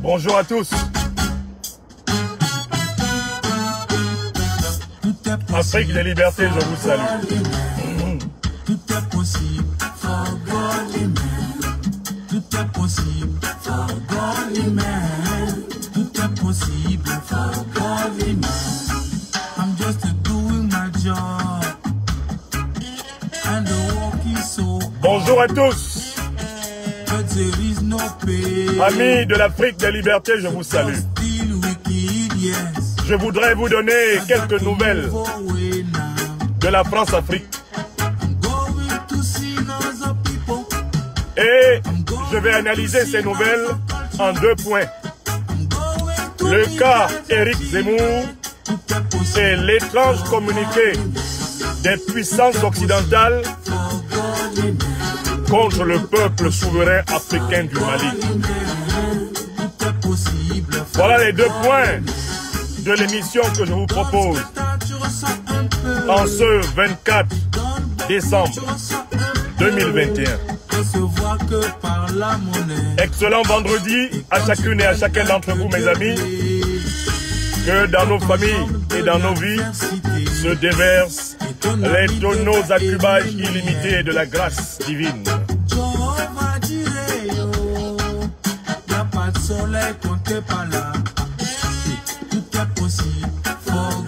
Bonjour à tous. Afrique des libertés, je vous salue. Tout est possible for godly men. Tout est possible for godly men. Tout est possible for godly men. I'm just doing my job. And the work is so. Bonjour à tous. But there is no pay. Amis de l'Afrique des libertés, je vous salue. Still wicked, yes. Je voudrais vous donner quelques nouvelles de la France-Afrique. Et je vais analyser ces nouvelles en 2 points. Le cas Éric Zemmour et l'étrange communiqué des puissances occidentales contre le peuple souverain africain du Mali. Voilà les 2 points de l'émission que je vous propose en ce 24 décembre 2021. Excellent vendredi à chacune et à chacun d'entre vous, mes amis. Que dans nos familles et dans nos vies se déversent les tonneaux à cubage illimités de la grâce divine.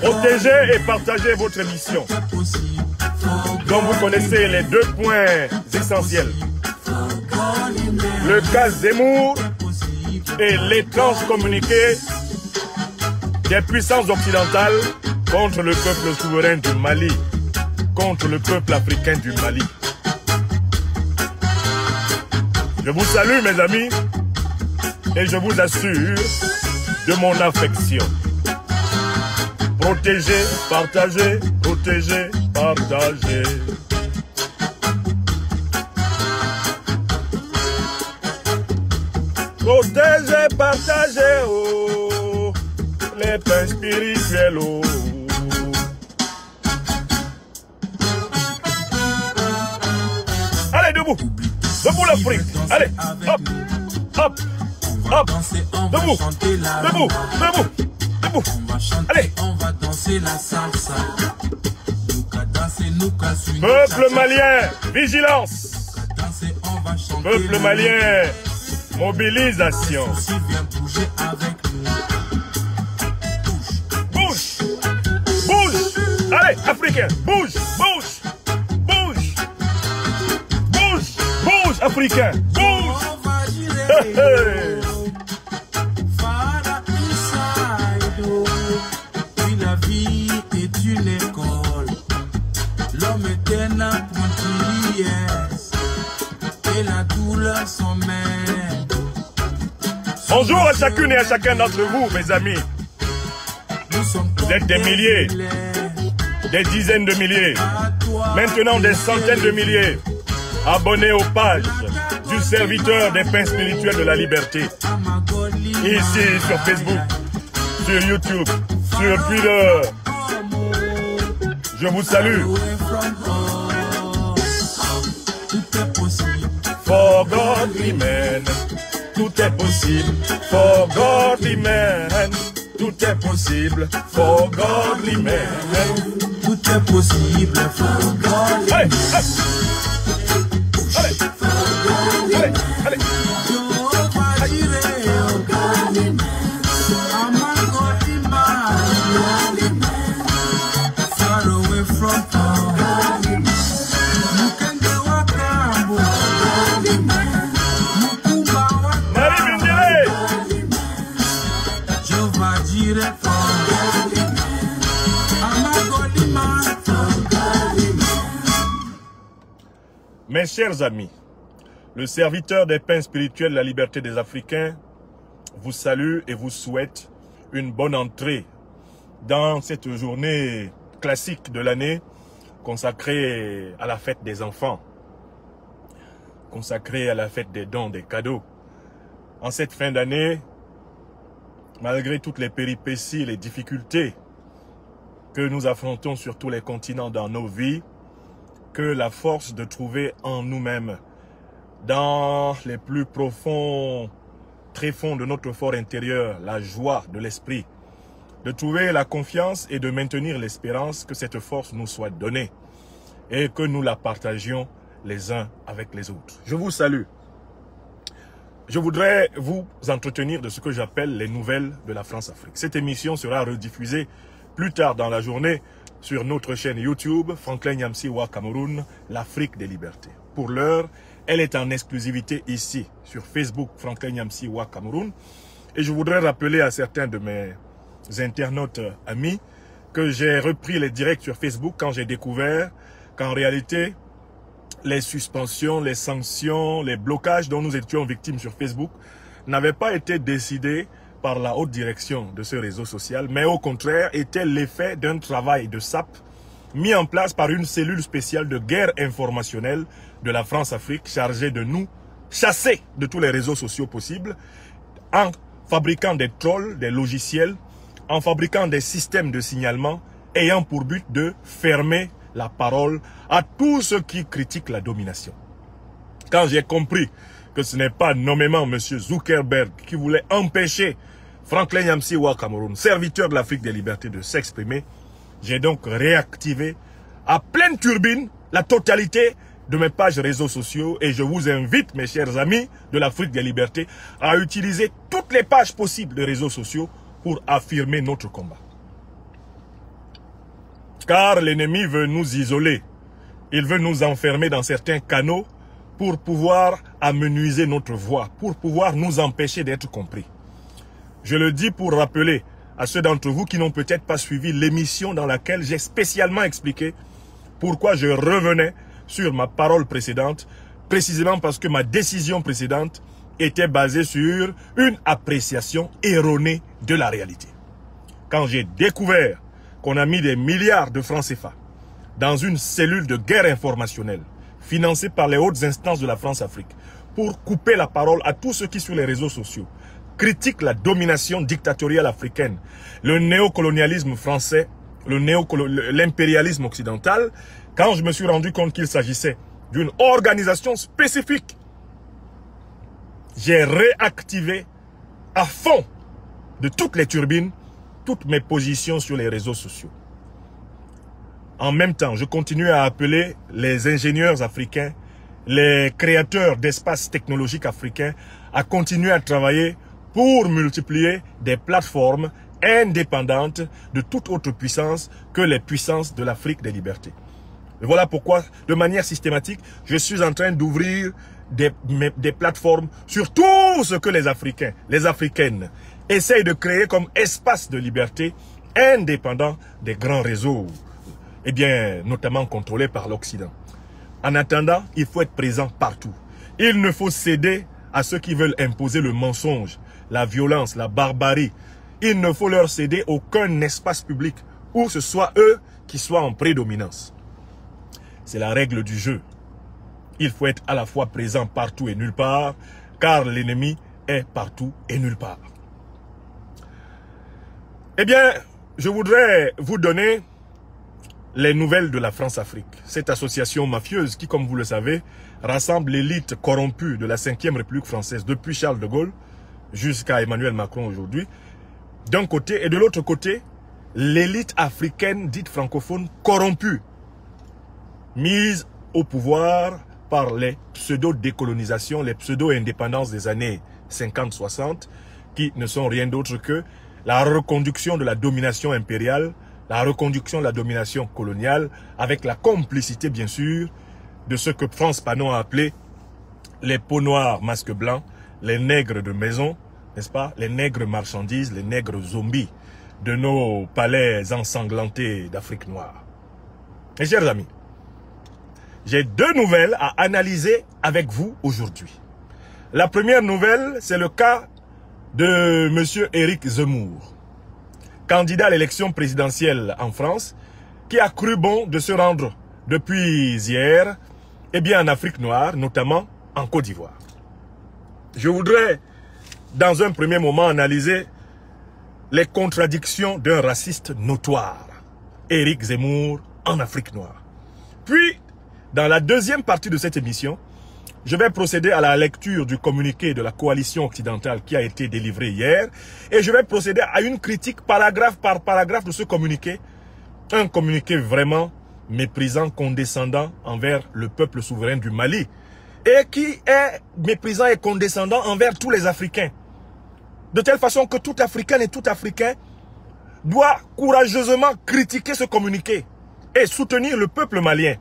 Protégez et partagez votre émission, dont vous connaissez les 2 points essentiels. Le cas Zemmour et l'étrange communiqué des puissances occidentales contre le peuple souverain du Mali, contre le peuple africain du Mali. Je vous salue, mes amis, et je vous assure de mon affection. Protégez, partagez, protégez, partagez. Protégez, partagez, oh, les pains spirituels, oh. Allez, debout. Debout l'Afrique. Allez, hop, hop, hop. Debout, debout, debout. Debout. Allez. On va danser la salsa. Peuple malien, vigilance. Peuple malien, mobilisation. Bouge, bouge. Allez, Africain, bouge, bouge, bouge. Bouge, bouge, Africain, bouge. Hey, hey. La vie est une école. L'homme est un apprenti, yes. Et la douleur son maître. Bonjour à chacune et à chacun d'entre vous, mes amis. Vous êtes des milliers, des dizaines de milliers, maintenant des centaines de milliers, abonnés aux pages du serviteur des pains spirituels de la liberté. Ici sur Facebook, sur YouTube, sur Twitter. Je vous salue. For godly men, tout est possible. For godly men, tout est possible. For godly men, tout est possible. For godly men. Allez, allez, allez, allez. Mes chers amis, le serviteur des pains spirituels de la liberté des Africains vous salue et vous souhaite une bonne entrée dans cette journée classique de l'année consacrée à la fête des enfants, consacrée à la fête des dons, des cadeaux. En cette fin d'année, malgré toutes les péripéties et les difficultés que nous affrontons sur tous les continents dans nos vies, que la force de trouver en nous-mêmes, dans les plus profonds tréfonds de notre fort intérieur la joie de l'esprit, de trouver la confiance et de maintenir l'espérance que cette force nous soit donnée et que nous la partagions les uns avec les autres. Je vous salue. Je voudrais vous entretenir de ce que j'appelle les nouvelles de la France-Afrique. Cette émission sera rediffusée plus tard dans la journée sur notre chaîne YouTube, Franklin Nyamsi-Wa Cameroun, l'Afrique des libertés. Pour l'heure, elle est en exclusivité ici, sur Facebook, Franklin Nyamsi-Wa Cameroun. Et je voudrais rappeler à certains de mes internautes amis que j'ai repris les directs sur Facebook quand j'ai découvert qu'en réalité, les suspensions, les sanctions, les blocages dont nous étions victimes sur Facebook n'avaient pas été décidés par la haute direction de ce réseau social, mais au contraire étaient l'effet d'un travail de SAP mis en place par une cellule spéciale de guerre informationnelle de la France-Afrique chargée de nous chasser de tous les réseaux sociaux possibles en fabriquant des trolls, des logiciels, en fabriquant des systèmes de signalement ayant pour but de fermer la parole à tous ceux qui critiquent la domination. Quand j'ai compris que ce n'est pas nommément M. Zuckerberg qui voulait empêcher Franklin Nyamsi-Wa Cameroun, serviteur de l'Afrique des libertés, de s'exprimer, j'ai donc réactivé à pleine turbine la totalité de mes pages réseaux sociaux et je vous invite, mes chers amis de l'Afrique des libertés, à utiliser toutes les pages possibles de réseaux sociaux pour affirmer notre combat. Car l'ennemi veut nous isoler. Il veut nous enfermer dans certains canaux pour pouvoir amenuiser notre voix, pour pouvoir nous empêcher d'être compris. Je le dis pour rappeler à ceux d'entre vous qui n'ont peut-être pas suivi l'émission dans laquelle j'ai spécialement expliqué pourquoi je revenais sur ma parole précédente, précisément parce que ma décision précédente était basée sur une appréciation erronée de la réalité. Quand j'ai découvert qu'on a mis des milliards de francs CFA dans une cellule de guerre informationnelle financée par les hautes instances de la France-Afrique pour couper la parole à tous ceux qui sur les réseaux sociaux critiquent la domination dictatoriale africaine, le néocolonialisme français, l'impérialisme occidental, quand je me suis rendu compte qu'il s'agissait d'une organisation spécifique, j'ai réactivé à fond de toutes les turbines toutes mes positions sur les réseaux sociaux. En même temps, je continue à appeler les ingénieurs africains, les créateurs d'espaces technologiques africains à continuer à travailler pour multiplier des plateformes indépendantes de toute autre puissance que les puissances de l'Afrique des libertés. Et voilà pourquoi, de manière systématique, je suis en train d'ouvrir des plateformes sur tout ce que les Africains, les Africaines, essayent de créer comme espace de liberté indépendant des grands réseaux, et bien notamment contrôlés par l'Occident. En attendant, il faut être présent partout. Il ne faut céder à ceux qui veulent imposer le mensonge, la violence, la barbarie. Il ne faut leur céder aucun espace public où ce soit eux qui soient en prédominance. C'est la règle du jeu. Il faut être à la fois présent partout et nulle part, car l'ennemi est partout et nulle part. Eh bien, je voudrais vous donner les nouvelles de la France-Afrique. Cette association mafieuse qui, comme vous le savez, rassemble l'élite corrompue de la 5e République française depuis Charles de Gaulle jusqu'à Emmanuel Macron aujourd'hui, d'un côté, et de l'autre côté, l'élite africaine dite francophone corrompue, mise au pouvoir par les pseudo-décolonisations, les pseudo-indépendances des années 50-60, qui ne sont rien d'autre que la reconduction de la domination impériale, la reconduction de la domination coloniale, avec la complicité, bien sûr, de ce que France Fanon a appelé les peaux noires masques blancs, les nègres de maison, n'est-ce pas, les nègres marchandises, les nègres zombies de nos palais ensanglantés d'Afrique noire. Mes chers amis, j'ai deux nouvelles à analyser avec vous aujourd'hui. La première nouvelle, c'est le cas de M. Éric Zemmour, candidat à l'élection présidentielle en France, qui a cru bon de se rendre depuis hier, eh bien en Afrique noire, notamment en Côte d'Ivoire. Je voudrais, dans un premier moment, analyser les contradictions d'un raciste notoire, Éric Zemmour, en Afrique noire. Puis, dans la deuxième partie de cette émission, Je vais procéder à la lecture du communiqué de la coalition occidentale qui a été délivré hier. Et je vais procéder à une critique paragraphe par paragraphe de ce communiqué. Un communiqué vraiment méprisant, condescendant envers le peuple souverain du Mali. Et qui est méprisant et condescendant envers tous les Africains. De telle façon que tout Africain et tout Africain doit courageusement critiquer ce communiqué et soutenir le peuple malien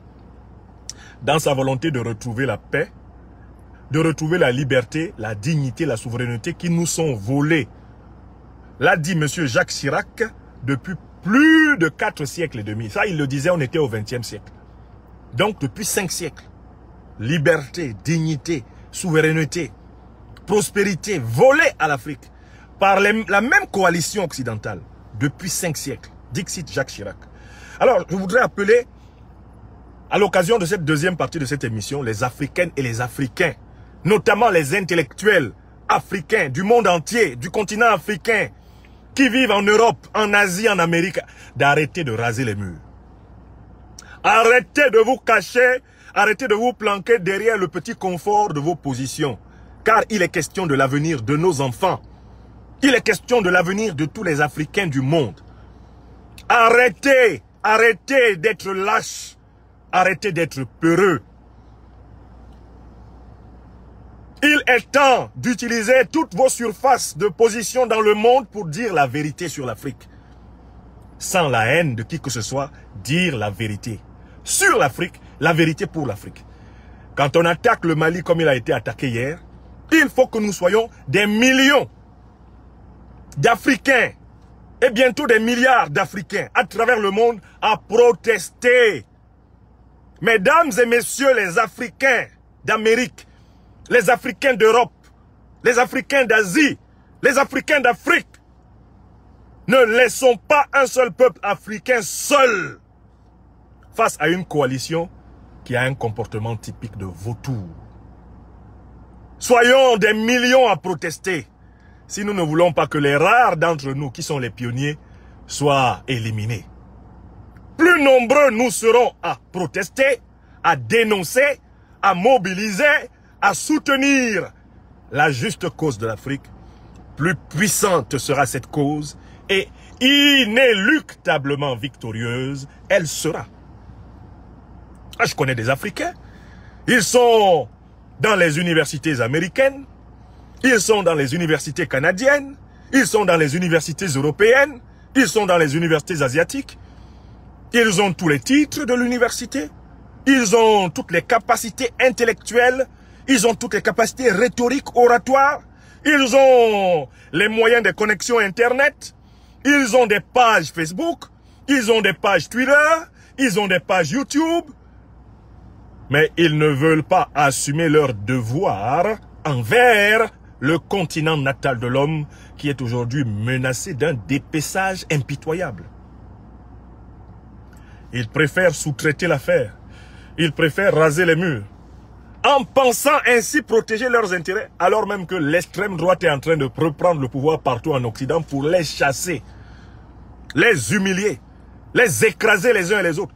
dans sa volonté de retrouver la paix, de retrouver la liberté, la dignité, la souveraineté qui nous sont volées. L'a dit M. Jacques Chirac depuis plus de 4 siècles et demi. Ça, il le disait, on était au XXe siècle. Donc, depuis 5 siècles. Liberté, dignité, souveraineté, prospérité volée à l'Afrique par la même coalition occidentale depuis 5 siècles. Dixit Jacques Chirac. Alors, je voudrais appeler, à l'occasion de cette deuxième partie de cette émission, les Africaines et les Africains, notamment les intellectuels africains du monde entier, du continent africain, qui vivent en Europe, en Asie, en Amérique, d'arrêter de raser les murs. Arrêtez de vous cacher, arrêtez de vous planquer derrière le petit confort de vos positions. Car il est question de l'avenir de nos enfants. Il est question de l'avenir de tous les Africains du monde. Arrêtez, arrêtez d'être lâches. Arrêtez d'être peureux. Il est temps d'utiliser toutes vos surfaces de position dans le monde pour dire la vérité sur l'Afrique. Sans la haine de qui que ce soit, dire la vérité. Sur l'Afrique, la vérité pour l'Afrique. Quand on attaque le Mali comme il a été attaqué hier, il faut que nous soyons des millions d'Africains et bientôt des milliards d'Africains à travers le monde à protester. Mesdames et messieurs les Africains d'Amérique, les Africains d'Europe, les Africains d'Asie, les Africains d'Afrique, ne laissons pas un seul peuple africain seul face à une coalition qui a un comportement typique de vautour. Soyons des millions à protester si nous ne voulons pas que les rares d'entre nous qui sont les pionniers soient éliminés. Plus nombreux nous serons à protester, à dénoncer, à mobiliser, à soutenir la juste cause de l'Afrique. Plus puissante sera cette cause et inéluctablement victorieuse, elle sera. Ah, je connais des Africains. Ils sont dans les universités américaines, ils sont dans les universités canadiennes, ils sont dans les universités européennes, ils sont dans les universités asiatiques. Ils ont tous les titres de l'université, ils ont toutes les capacités intellectuelles, ils ont toutes les capacités rhétoriques, oratoires, ils ont les moyens de connexion Internet, ils ont des pages Facebook, ils ont des pages Twitter, ils ont des pages YouTube, mais ils ne veulent pas assumer leur devoir envers le continent natal de l'homme qui est aujourd'hui menacé d'un dépeçage impitoyable. Ils préfèrent sous-traiter l'affaire. Ils préfèrent raser les murs. En pensant ainsi protéger leurs intérêts, alors même que l'extrême droite est en train de reprendre le pouvoir partout en Occident pour les chasser, les humilier, les écraser les uns et les autres.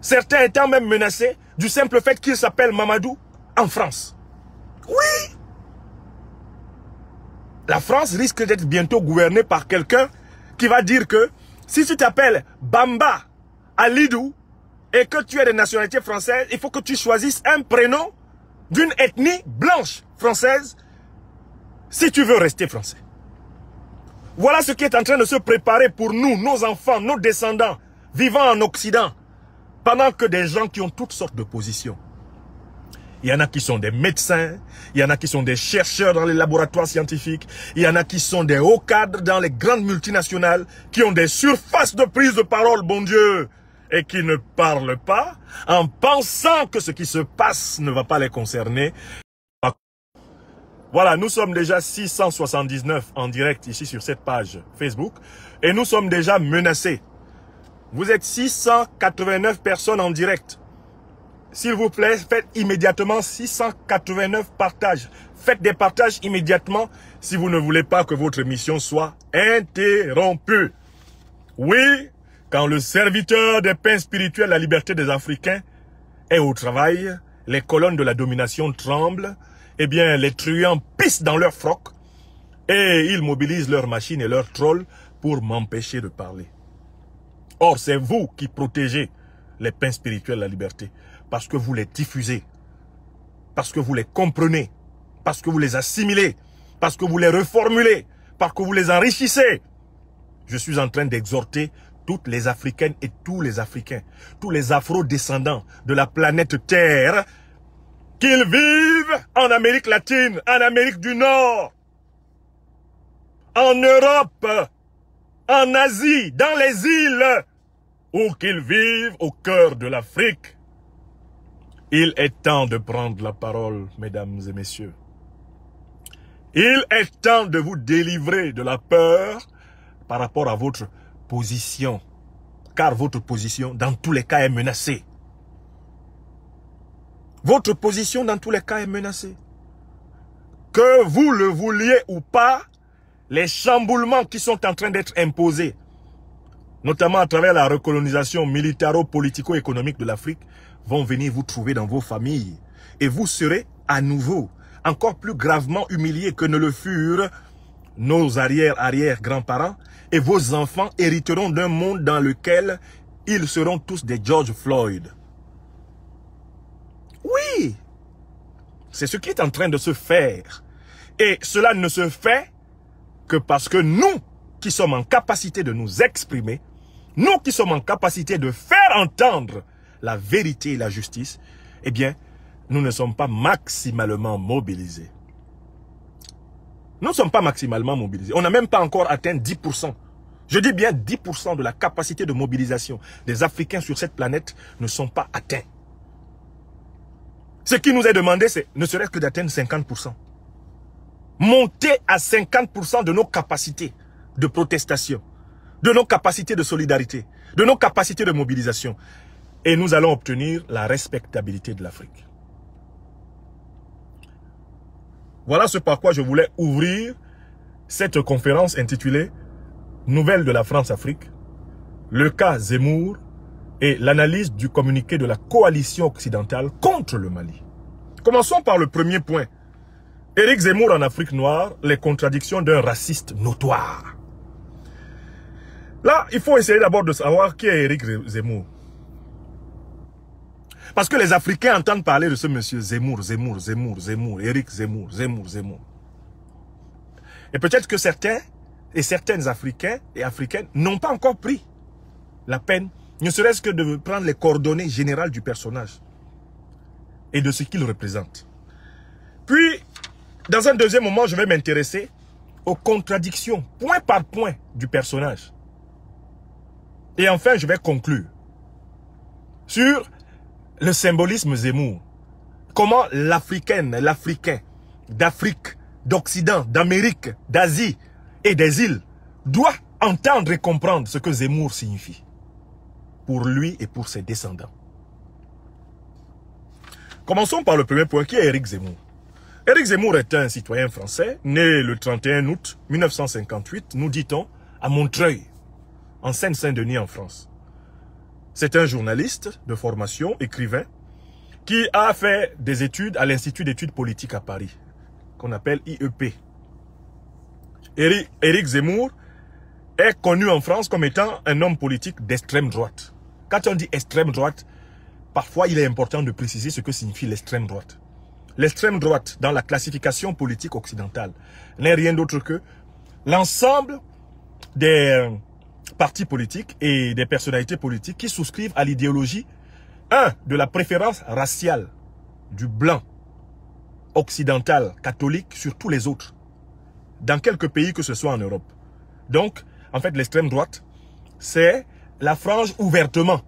Certains étant même menacés du simple fait qu'ils s'appellent Mamadou en France. Oui! La France risque d'être bientôt gouvernée par quelqu'un qui va dire que si tu t'appelles Bamba Alidou et que tu es de nationalité française, il faut que tu choisisses un prénom d'une ethnie blanche française si tu veux rester français. Voilà ce qui est en train de se préparer pour nous, nos enfants, nos descendants, vivant en Occident, pendant que des gens qui ont toutes sortes de positions. Il y en a qui sont des médecins, il y en a qui sont des chercheurs dans les laboratoires scientifiques, il y en a qui sont des hauts cadres dans les grandes multinationales, qui ont des surfaces de prise de parole, bon Dieu, et qui ne parlent pas en pensant que ce qui se passe ne va pas les concerner. Voilà, nous sommes déjà 679 en direct ici sur cette page Facebook et nous sommes déjà menacés. Vous êtes 689 personnes en direct. S'il vous plaît, faites immédiatement 689 partages. Faites des partages immédiatement si vous ne voulez pas que votre émission soit interrompue. Oui, quand le serviteur des pains spirituels, la liberté des Africains, est au travail, les colonnes de la domination tremblent, eh bien, les truands pissent dans leurs frocs et ils mobilisent leurs machines et leurs trolls pour m'empêcher de parler. Or, c'est vous qui protégez les pains spirituels de la liberté parce que vous les diffusez, parce que vous les comprenez, parce que vous les assimilez, parce que vous les reformulez, parce que vous les enrichissez. Je suis en train d'exhorter toutes les Africaines et tous les Africains, tous les Afro-descendants de la planète Terre, qu'ils vivent en Amérique latine, en Amérique du Nord, en Europe, en Asie, dans les îles, ou qu'ils vivent au cœur de l'Afrique. Il est temps de prendre la parole, mesdames et messieurs. Il est temps de vous délivrer de la peur par rapport à votre position. Car votre position, dans tous les cas, est menacée. Votre position, dans tous les cas, est menacée. Que vous le vouliez ou pas, les chamboulements qui sont en train d'être imposés, notamment à travers la recolonisation militaro-politico-économique de l'Afrique, vont venir vous trouver dans vos familles. Et vous serez à nouveau encore plus gravement humiliés que ne le furent nos arrière-grands-parents. Et vos enfants hériteront d'un monde dans lequel ils seront tous des George Floyd. Oui, c'est ce qui est en train de se faire. Et cela ne se fait que parce que nous qui sommes en capacité de nous exprimer, nous qui sommes en capacité de faire entendre la vérité et la justice, eh bien, nous ne sommes pas maximalement mobilisés. Nous ne sommes pas maximalement mobilisés. On n'a même pas encore atteint 10%. Je dis bien 10% de la capacité de mobilisation des Africains sur cette planète ne sont pas atteints. Ce qui nous est demandé, c'est ne serait-ce que d'atteindre 50%. Monter à 50% de nos capacités de protestation, de nos capacités de solidarité, de nos capacités de mobilisation. Et nous allons obtenir la respectabilité de l'Afrique. Voilà ce par quoi je voulais ouvrir cette conférence intitulée « Nouvelles de la France-Afrique, le cas Zemmour et l'analyse du communiqué de la coalition occidentale contre le Mali ». Commençons par le premier point. Éric Zemmour en Afrique noire, les contradictions d'un raciste notoire. Là, il faut essayer d'abord de savoir qui est Éric Zemmour. Parce que les Africains entendent parler de ce monsieur Zemmour, Éric Zemmour. Et peut-être que certains et certaines Africains et Africaines n'ont pas encore pris la peine, ne serait-ce que de prendre les coordonnées générales du personnage et de ce qu'il représente. Puis, dans un deuxième moment, je vais m'intéresser aux contradictions, point par point, du personnage. Et enfin, je vais conclure sur le symbolisme Zemmour. Comment l'Africaine, l'Africain d'Afrique, d'Occident, d'Amérique, d'Asie et des îles doit entendre et comprendre ce que Zemmour signifie pour lui et pour ses descendants. Commençons par le premier point, qui est Éric Zemmour. Éric Zemmour est un citoyen français, né le 31 août 1958, nous dit-on, à Montreuil, en Seine-Saint-Denis en France. C'est un journaliste de formation, écrivain, qui a fait des études à l'Institut d'études politiques à Paris, qu'on appelle IEP. Éric Zemmour est connu en France comme étant un homme politique d'extrême droite. Quand on dit extrême droite, parfois il est important de préciser ce que signifie l'extrême droite. L'extrême droite, dans la classification politique occidentale, n'est rien d'autre que l'ensemble des partis politiques et des personnalités politiques qui souscrivent à l'idéologie, de la préférence raciale du blanc occidental catholique sur tous les autres, dans quelques pays que ce soit en Europe. Donc, en fait, l'extrême droite, c'est la frange ouvertement,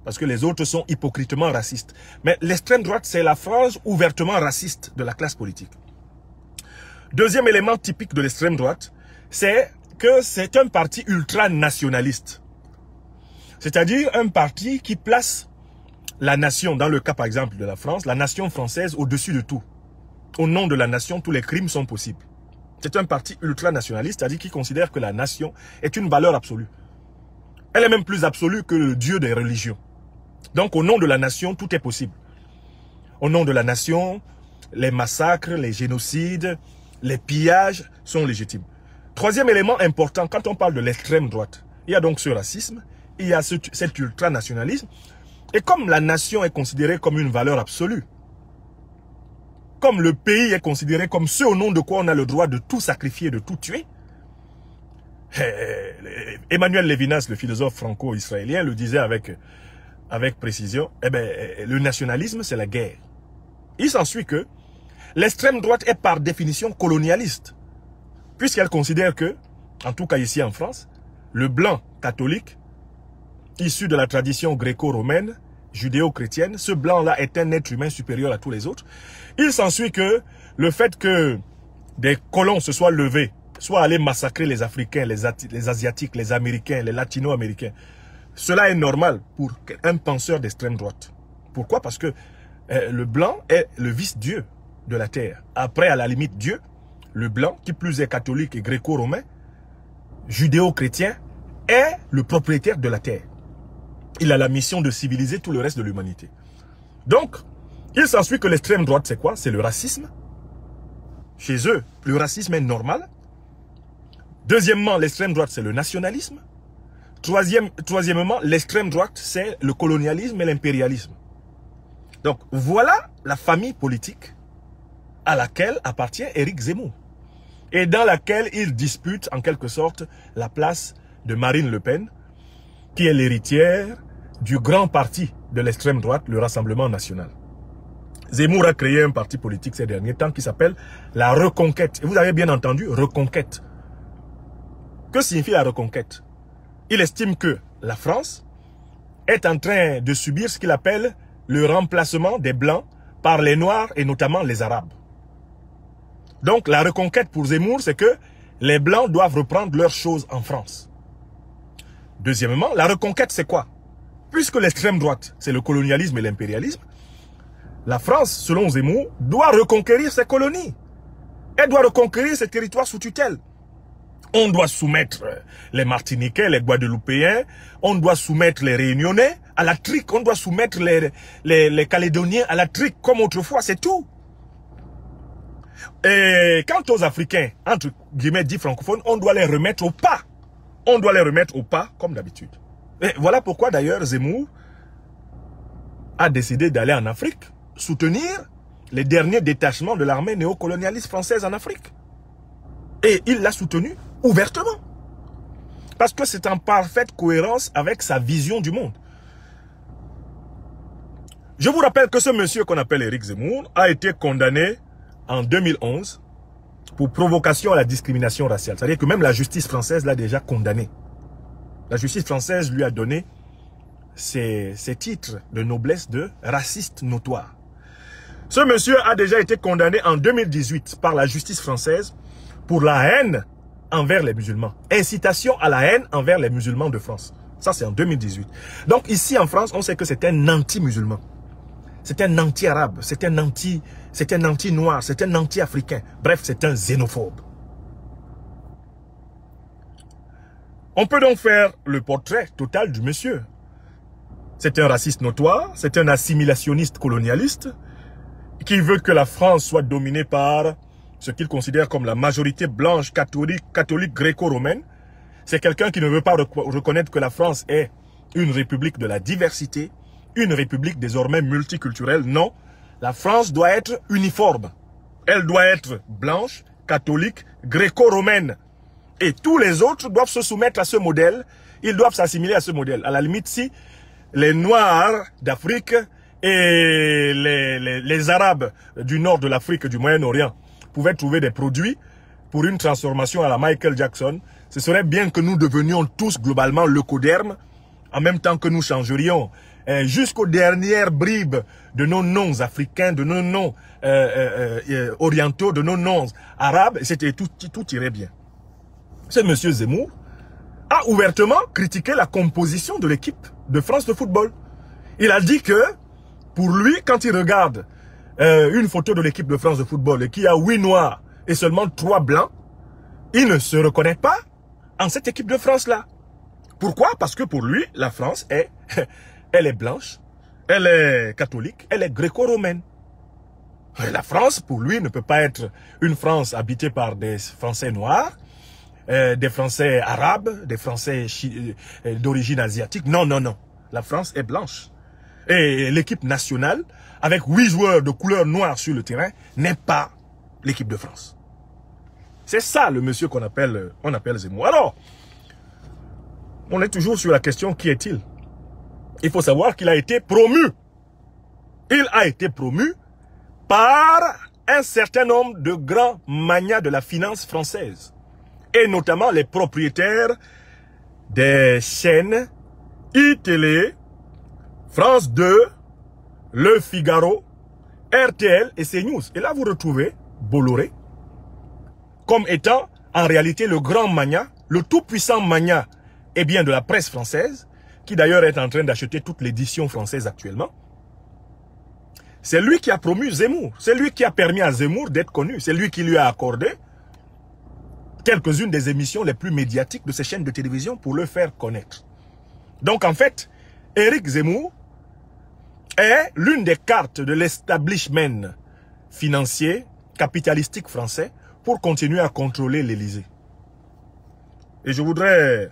parce que les autres sont hypocritement racistes. Mais l'extrême droite, c'est la frange ouvertement raciste de la classe politique. Deuxième élément typique de l'extrême droite, c'est que c'est un parti ultranationaliste. C'est-à-dire un parti qui place la nation, dans le cas par exemple de la France, la nation française au-dessus de tout. Au nom de la nation, tous les crimes sont possibles. C'est un parti ultranationaliste, c'est-à-dire qui considère que la nation est une valeur absolue. Elle est même plus absolue que le Dieu des religions. Donc au nom de la nation, tout est possible. au nom de la nation, les massacres, les génocides, les pillages sont légitimes. Troisième élément important, quand on parle de l'extrême droite, il y a donc ce racisme, il y a cet ultranationalisme, et comme la nation est considérée comme une valeur absolue, comme le pays est considéré comme ce au nom de quoi on a le droit de tout sacrifier, de tout tuer, Emmanuel Levinas, le philosophe franco-israélien, le disait avec précision, eh ben, le nationalisme, c'est la guerre. Il s'ensuit que l'extrême droite est par définition colonialiste, puisqu'elle considère que, en tout cas ici en France, le blanc catholique, issu de la tradition gréco-romaine, judéo-chrétienne, ce blanc-là est un être humain supérieur à tous les autres. Il s'ensuit que le fait que des colons se soient levés, soient allés massacrer les Africains, les Asiatiques, les Américains, les Latino-Américains, cela est normal pour un penseur d'extrême droite. Pourquoi? Parce que le blanc est le vice-dieu de la terre. Après, à la limite, Dieu, le blanc, qui plus est catholique et gréco-romain, judéo-chrétien, est le propriétaire de la terre. Il a la mission de civiliser tout le reste de l'humanité. Donc, il s'ensuit que l'extrême droite, c'est quoi? C'est le racisme. Chez eux, le racisme est normal. Deuxièmement, l'extrême droite, c'est le nationalisme. Troisièmement, l'extrême droite, c'est le colonialisme et l'impérialisme. Donc, voilà la famille politique à laquelle appartient Éric Zemmour. Et dans laquelle il dispute, en quelque sorte, la place de Marine Le Pen, qui est l'héritière du grand parti de l'extrême droite, le Rassemblement national. Zemmour a créé un parti politique ces derniers temps qui s'appelle la Reconquête. Et vous avez bien entendu, Reconquête. Que signifie la Reconquête? Il estime que la France est en train de subir ce qu'il appelle le remplacement des Blancs par les Noirs et notamment les Arabes. Donc la Reconquête pour Zemmour, c'est que les Blancs doivent reprendre leurs choses en France. Deuxièmement, la Reconquête, c'est quoi? Puisque l'extrême droite, c'est le colonialisme et l'impérialisme, la France, selon Zemmour, doit reconquérir ses colonies. Elle doit reconquérir ses territoires sous tutelle. On doit soumettre les Martiniquais, les Guadeloupéens, on doit soumettre les Réunionnais à la trique, on doit soumettre les Calédoniens à la trique, comme autrefois, c'est tout. Et quant aux Africains, entre guillemets dits francophones, on doit les remettre au pas. On doit les remettre au pas, comme d'habitude. Et voilà pourquoi d'ailleurs Zemmour a décidé d'aller en Afrique, soutenir les derniers détachements de l'armée néocolonialiste française en Afrique. Et il l'a soutenu ouvertement. Parce que c'est en parfaite cohérence avec sa vision du monde. Je vous rappelle que ce monsieur qu'on appelle Éric Zemmour a été condamné en 2011 pour provocation à la discrimination raciale. C'est-à-dire que même la justice française l'a déjà condamné. La justice française lui a donné ses titres de noblesse de raciste notoire. Ce monsieur a déjà été condamné en 2018 par la justice française pour la haine envers les musulmans. Incitation à la haine envers les musulmans de France. Ça, c'est en 2018. Donc ici en France, on sait que c'est un anti-musulman. C'est un anti-arabe, c'est un anti-noir, c'est un anti-africain. Bref, c'est un xénophobe. On peut donc faire le portrait total du monsieur. C'est un raciste notoire, c'est un assimilationniste colonialiste qui veut que la France soit dominée par ce qu'il considère comme la majorité blanche catholique gréco-romaine. C'est quelqu'un qui ne veut pas reconnaître que la France est une république de la diversité, une république désormais multiculturelle. Non, la France doit être uniforme. Elle doit être blanche, catholique, gréco-romaine. Et tous les autres doivent se soumettre à ce modèle. Ils doivent s'assimiler à ce modèle. À la limite, si les Noirs d'Afrique et les Arabes du nord de l'Afrique, du Moyen-Orient, pouvaient trouver des produits pour une transformation à la Michael Jackson, ce serait bien que nous devenions tous globalement leucodermes, en même temps que nous changerions jusqu'aux dernières bribes de nos noms africains, de nos noms orientaux, de nos noms arabes, tout irait bien. Ce monsieur Zemmour a ouvertement critiqué la composition de l'équipe de France de football. Il a dit que, pour lui, quand il regarde une photo de l'équipe de France de football et qu'il y a 8 noirs et seulement 3 blancs, il ne se reconnaît pas en cette équipe de France-là. Pourquoi? Parce que pour lui, la France elle est blanche, elle est catholique, elle est gréco-romaine. La France, pour lui, ne peut pas être une France habitée par des Français noirs, des Français arabes, des Français d'origine asiatique. Non, non, non. La France est blanche. Et l'équipe nationale, avec 8 joueurs de couleur noire sur le terrain, n'est pas l'équipe de France. C'est ça le monsieur qu'on appelle, Zemmour. Alors, on est toujours sur la question qui est-il? Il faut savoir qu'il a été promu. Il a été promu par un certain nombre de grands magnats de la finance française. Et notamment les propriétaires des chaînes iTélé, France 2, Le Figaro, RTL et CNews. Et là, vous retrouvez Bolloré comme étant en réalité le grand magnat, le tout-puissant magnat de la presse française, qui d'ailleurs est en train d'acheter toute l'édition française actuellement. C'est lui qui a promu Zemmour. C'est lui qui a permis à Zemmour d'être connu. C'est lui qui lui a accordé quelques-unes des émissions les plus médiatiques de ces chaînes de télévision pour le faire connaître. Donc en fait, Éric Zemmour est l'une des cartes de l'establishment financier, capitalistique français pour continuer à contrôler l'Élysée. Et je voudrais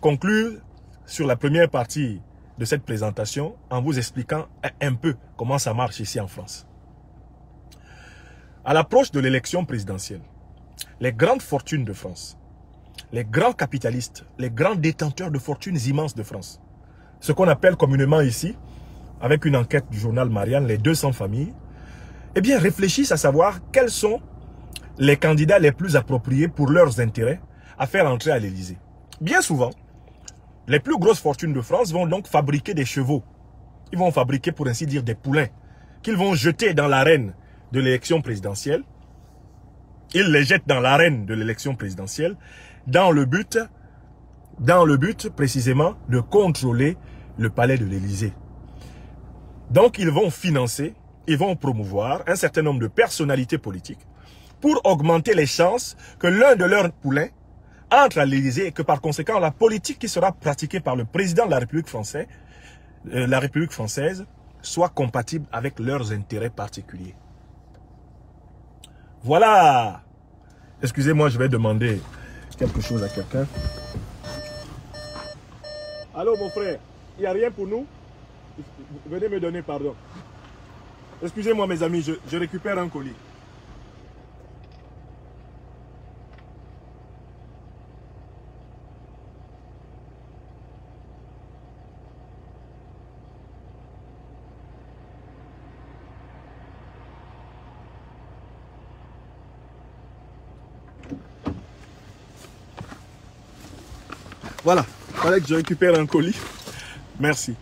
conclure sur la première partie de cette présentation en vous expliquant un peu comment ça marche ici en France. À l'approche de l'élection présidentielle, les grandes fortunes de France, les grands capitalistes, les grands détenteurs de fortunes immenses de France, ce qu'on appelle communément ici, avec une enquête du journal Marianne, les 200 familles, eh bien réfléchissent à savoir quels sont les candidats les plus appropriés pour leurs intérêts à faire entrer à l'Élysée. Bien souvent, les plus grosses fortunes de France vont donc fabriquer des chevaux. Ils vont fabriquer, pour ainsi dire, des poulains qu'ils vont jeter dans l'arène de l'élection présidentielle. Ils les jettent dans l'arène de l'élection présidentielle dans le but précisément de contrôler le palais de l'Élysée. Donc ils vont financer, ils vont promouvoir un certain nombre de personnalités politiques pour augmenter les chances que l'un de leurs poulains entre à l'Élysée et que par conséquent la politique qui sera pratiquée par le président de la République française soit compatible avec leurs intérêts particuliers. Voilà. Excusez-moi, je vais demander quelque chose à quelqu'un. Allô mon frère, il n'y a rien pour nous? Venez me donner pardon. Excusez-moi mes amis, je récupère un colis. Voilà, il fallait que je récupère un colis. Merci.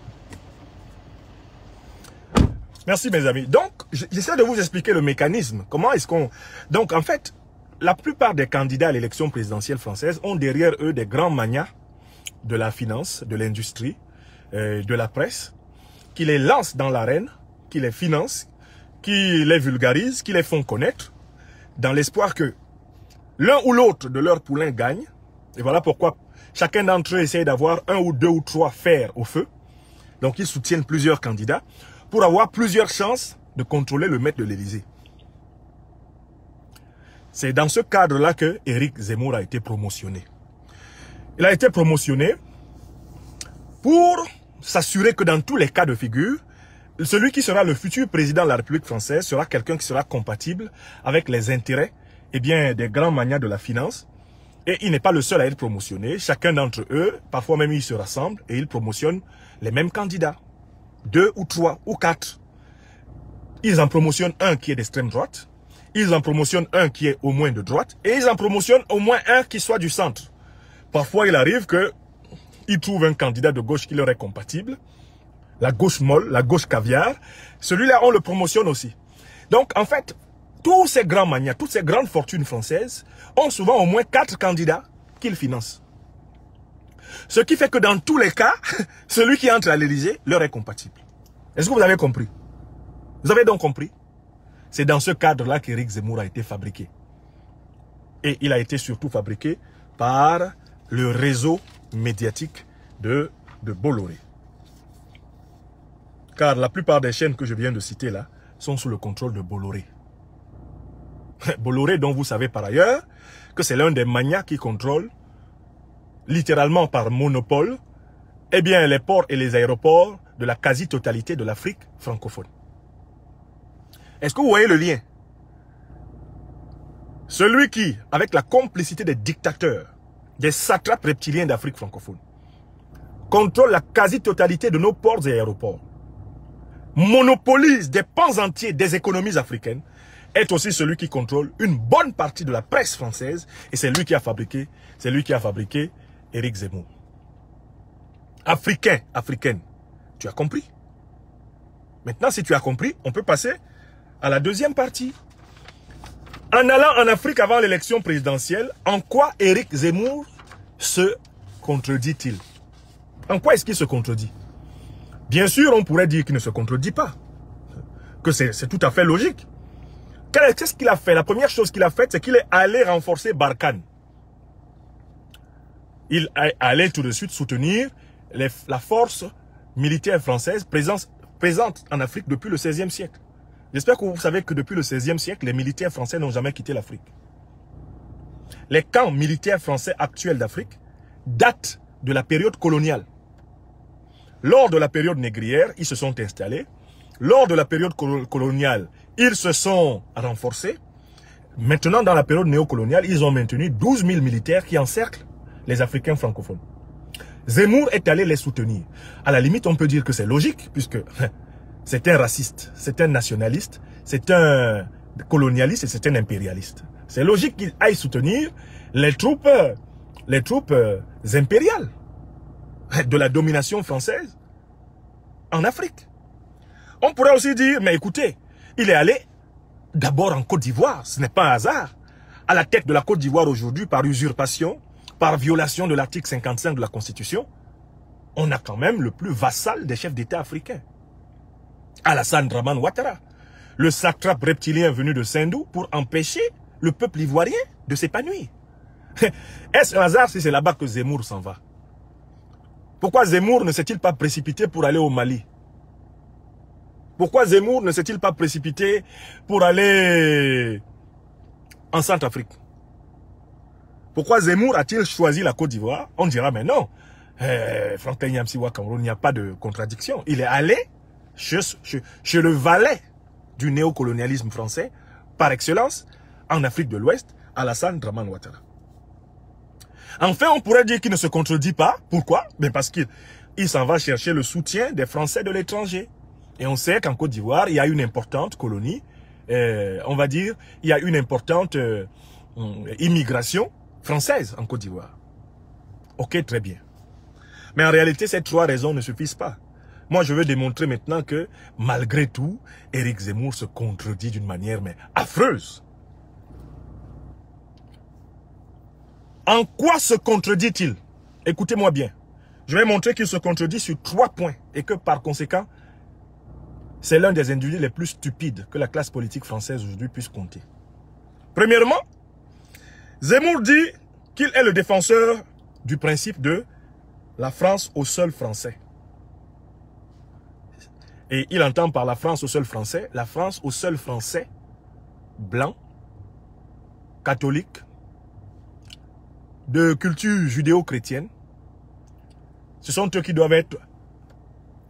Merci mes amis. Donc, j'essaie de vous expliquer le mécanisme. Comment est-ce qu'on... Donc, en fait, la plupart des candidats à l'élection présidentielle française ont derrière eux des grands magnats de la finance, de l'industrie, de la presse, qui les lancent dans l'arène, qui les financent, qui les vulgarisent, qui les font connaître, dans l'espoir que l'un ou l'autre de leurs poulains gagne. Et voilà pourquoi chacun d'entre eux essaie d'avoir 1 ou 2 ou 3 fers au feu. Donc ils soutiennent plusieurs candidats pour avoir plusieurs chances de contrôler le maître de l'Élysée. C'est dans ce cadre-là que Éric Zemmour a été promotionné. Il a été promotionné pour s'assurer que dans tous les cas de figure, celui qui sera le futur président de la République française sera quelqu'un qui sera compatible avec les intérêts des grands magnats de la finance. Et il n'est pas le seul à être promotionné. Chacun d'entre eux, parfois même ils se rassemblent et ils promotionnent les mêmes candidats. 2 ou 3 ou 4. Ils en promotionnent un qui est d'extrême droite. Ils en promotionnent un qui est au moins de droite. Et ils en promotionnent au moins un qui soit du centre. Parfois il arrive qu'ils trouvent un candidat de gauche qui leur est compatible. La gauche molle, la gauche caviar. Celui-là on le promotionne aussi. Donc en fait, tous ces grands magnats, toutes ces grandes fortunes françaises ont souvent au moins 4 candidats qu'ils financent. Ce qui fait que dans tous les cas, celui qui entre à l'Élysée leur est compatible. Est-ce que vous avez compris? Vous avez donc compris? C'est dans ce cadre-là qu'Éric Zemmour a été fabriqué. Et il a été surtout fabriqué par le réseau médiatique de Bolloré. Car la plupart des chaînes que je viens de citer là sont sous le contrôle de Bolloré. Bolloré, dont vous savez par ailleurs que c'est l'un des manias qui contrôle, littéralement par monopole, eh bien les ports et les aéroports de la quasi-totalité de l'Afrique francophone. Est-ce que vous voyez le lien? Celui qui, avec la complicité des dictateurs, des satrapes reptiliens d'Afrique francophone, contrôle la quasi-totalité de nos ports et aéroports, monopolise des pans entiers des économies africaines, est aussi celui qui contrôle une bonne partie de la presse française, et c'est lui qui a fabriqué Éric Zemmour. Africain, africaine, tu as compris? Maintenant, si tu as compris, on peut passer à la deuxième partie. En allant en Afrique avant l'élection présidentielle, en quoi Éric Zemmour se contredit-il? En quoi est-ce qu'il se contredit? Bien sûr, on pourrait dire qu'il ne se contredit pas. Que c'est tout à fait logique. Qu'est-ce qu'il a fait? La première chose qu'il a faite, c'est qu'il est allé renforcer Barkhane. Il est allé tout de suite soutenir la force militaire française présente en Afrique depuis le XVIe siècle. J'espère que vous savez que depuis le XVIe siècle, les militaires français n'ont jamais quitté l'Afrique. Les camps militaires français actuels d'Afrique datent de la période coloniale. Lors de la période négrière, ils se sont installés. Lors de la période coloniale, ils se sont renforcés. Maintenant, dans la période néocoloniale, ils ont maintenu 12 000 militaires qui encerclent les Africains francophones. Zemmour est allé les soutenir. À la limite, on peut dire que c'est logique, puisque c'est un raciste, c'est un nationaliste, c'est un colonialiste et c'est un impérialiste. C'est logique qu'il aille soutenir les troupes impériales de la domination française en Afrique. On pourrait aussi dire, mais écoutez, il est allé d'abord en Côte d'Ivoire, ce n'est pas un hasard. À la tête de la Côte d'Ivoire aujourd'hui, par usurpation, par violation de l'article 55 de la Constitution, on a quand même le plus vassal des chefs d'État africains. Alassane Dramane Ouattara, le satrape reptilien venu de Sindou pour empêcher le peuple ivoirien de s'épanouir. Est-ce un hasard si c'est là-bas que Zemmour s'en va? Pourquoi Zemmour ne s'est-il pas précipité pour aller au Mali? Pourquoi Zemmour ne s'est-il pas précipité pour aller en Centrafrique? Pourquoi Zemmour a-t-il choisi la Côte d'Ivoire? On dira, mais non, Franklin Nyamsiwa Cameroun, il n'y a pas de contradiction. Il est allé chez le valet du néocolonialisme français, par excellence, en Afrique de l'Ouest, Alassane Dramane Ouattara. Enfin, on pourrait dire qu'il ne se contredit pas. Pourquoi? Ben parce qu'il s'en va chercher le soutien des Français de l'étranger. Et on sait qu'en Côte d'Ivoire, il y a une importante colonie, on va dire, il y a une importante immigration française en Côte d'Ivoire. Ok, très bien. Mais en réalité, ces trois raisons ne suffisent pas. Moi, je veux démontrer maintenant que, malgré tout, Éric Zemmour se contredit d'une manière mais affreuse. En quoi se contredit-il? Écoutez-moi bien. Je vais montrer qu'il se contredit sur 3 points et que par conséquent, c'est l'un des individus les plus stupides que la classe politique française aujourd'hui puisse compter. Premièrement, Zemmour dit qu'il est le défenseur du principe de la France au sol français. Et il entend par la France au sol français, la France au sol français, blanc, catholique, de culture judéo-chrétienne. Ce sont eux qui doivent être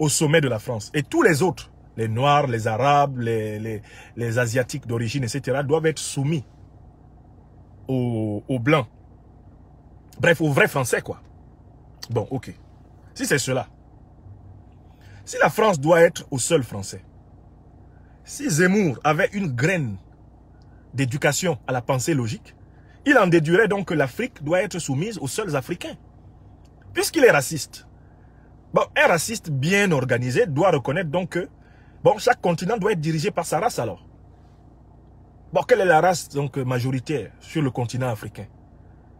au sommet de la France. Et tous les autres, les Noirs, les Arabes, les Asiatiques d'origine, etc., doivent être soumis aux Blancs. Bref, aux vrais Français, quoi. Bon, ok. Si c'est cela, si la France doit être au sol français, si Zemmour avait une graine d'éducation à la pensée logique, il en déduirait donc que l'Afrique doit être soumise aux seuls Africains. Puisqu'il est raciste. Bon, un raciste bien organisé doit reconnaître donc que bon, chaque continent doit être dirigé par sa race alors. Bon, quelle est la race donc majoritaire sur le continent africain?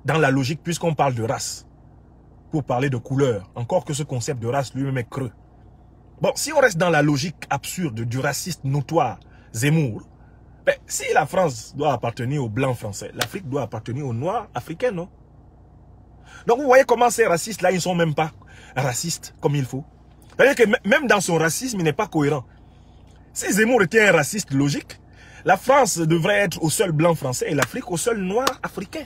Dans la logique, puisqu'on parle de race, pour parler de couleur, encore que ce concept de race lui-même est creux. Bon, si on reste dans la logique absurde du raciste notoire Zemmour, ben, si la France doit appartenir aux blancs français, l'Afrique doit appartenir aux noirs africains, non? Donc vous voyez comment ces racistes-là, ils ne sont même pas racistes comme il faut. C'est-à-dire que même dans son racisme, il n'est pas cohérent. Si Zemmour était un raciste logique, la France devrait être au seul blanc français et l'Afrique au seul noir africain.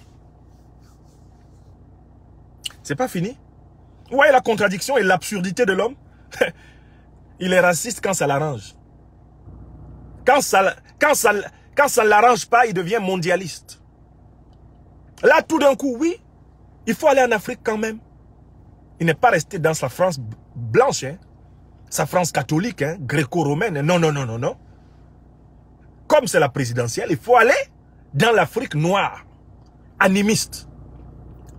C'est pas fini. Vous voyez la contradiction et l'absurdité de l'homme? Il est raciste quand ça l'arrange. Quand ça ne l'arrange pas, il devient mondialiste. Là, tout d'un coup, oui, il faut aller en Afrique quand même. Il n'est pas resté dans sa France blanche, hein, sa France catholique, hein, gréco-romaine. Non, non, non, non, non. Comme c'est la présidentielle, il faut aller dans l'Afrique noire, animiste,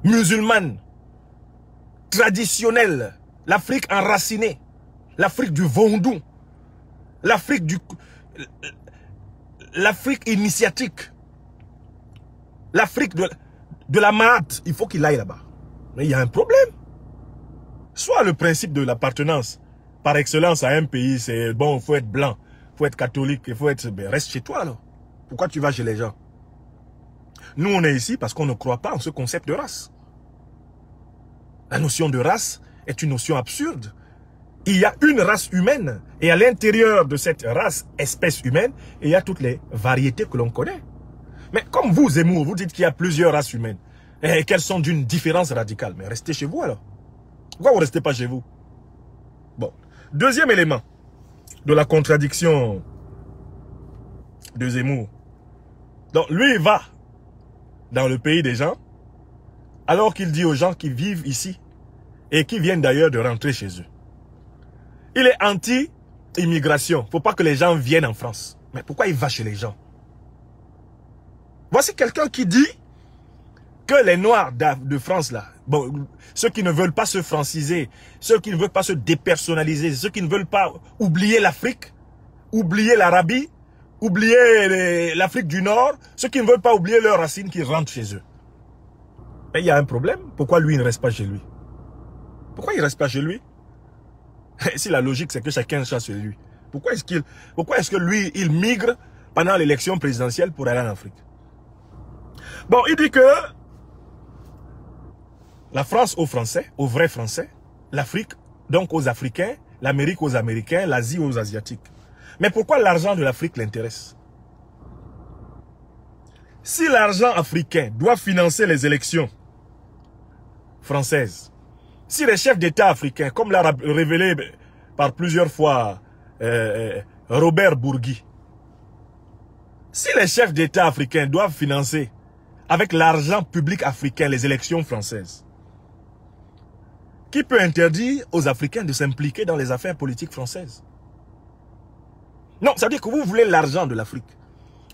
musulmane, traditionnelle, l'Afrique enracinée, l'Afrique du Vondou, l'Afrique initiatique, l'Afrique de la Mahat. Il faut qu'il aille là-bas. Mais il y a un problème. Soit le principe de l'appartenance par excellence à un pays, c'est bon, il faut être blanc, il faut être catholique, il faut être... Ben, reste chez toi alors. Pourquoi tu vas chez les gens? Nous, on est ici parce qu'on ne croit pas en ce concept de race. La notion de race est une notion absurde. Il y a une race humaine et à l'intérieur de cette race, espèce humaine, il y a toutes les variétés que l'on connaît. Mais comme vous, Zemmour, vous dites qu'il y a plusieurs races humaines et qu'elles sont d'une différence radicale. Mais restez chez vous alors. Pourquoi vous ne restez pas chez vous? Bon. Deuxième élément de la contradiction de Zemmour. Donc lui, il va dans le pays des gens alors qu'il dit aux gens qui vivent ici et qui viennent d'ailleurs de rentrer chez eux. Il est anti-immigration. Il ne faut pas que les gens viennent en France. Mais pourquoi il va chez les gens? Voici quelqu'un qui dit que les Noirs de France, là, bon, ceux qui ne veulent pas se franciser, ceux qui ne veulent pas se dépersonnaliser, ceux qui ne veulent pas oublier l'Afrique, oublier l'Arabie, oublier l'Afrique du Nord, ceux qui ne veulent pas oublier leurs racines, qui rentrent chez eux. Et il y a un problème. Pourquoi lui, il ne reste pas chez lui? Pourquoi il ne reste pas chez lui? Si la logique, c'est que chacun chasse chez lui. Pourquoi est-ce que lui, il migre pendant l'élection présidentielle pour aller en Afrique? Bon, il dit que la France aux Français, aux vrais Français, l'Afrique donc aux Africains, l'Amérique aux Américains, l'Asie aux Asiatiques. Mais pourquoi l'argent de l'Afrique l'intéresse? Si l'argent africain doit financer les élections françaises, si les chefs d'État africains, comme l'a révélé par plusieurs fois Robert Bourgui, si les chefs d'État africains doivent financer avec l'argent public africain les élections françaises, qui peut interdire aux Africains de s'impliquer dans les affaires politiques françaises? Non, ça veut dire que vous voulez l'argent de l'Afrique.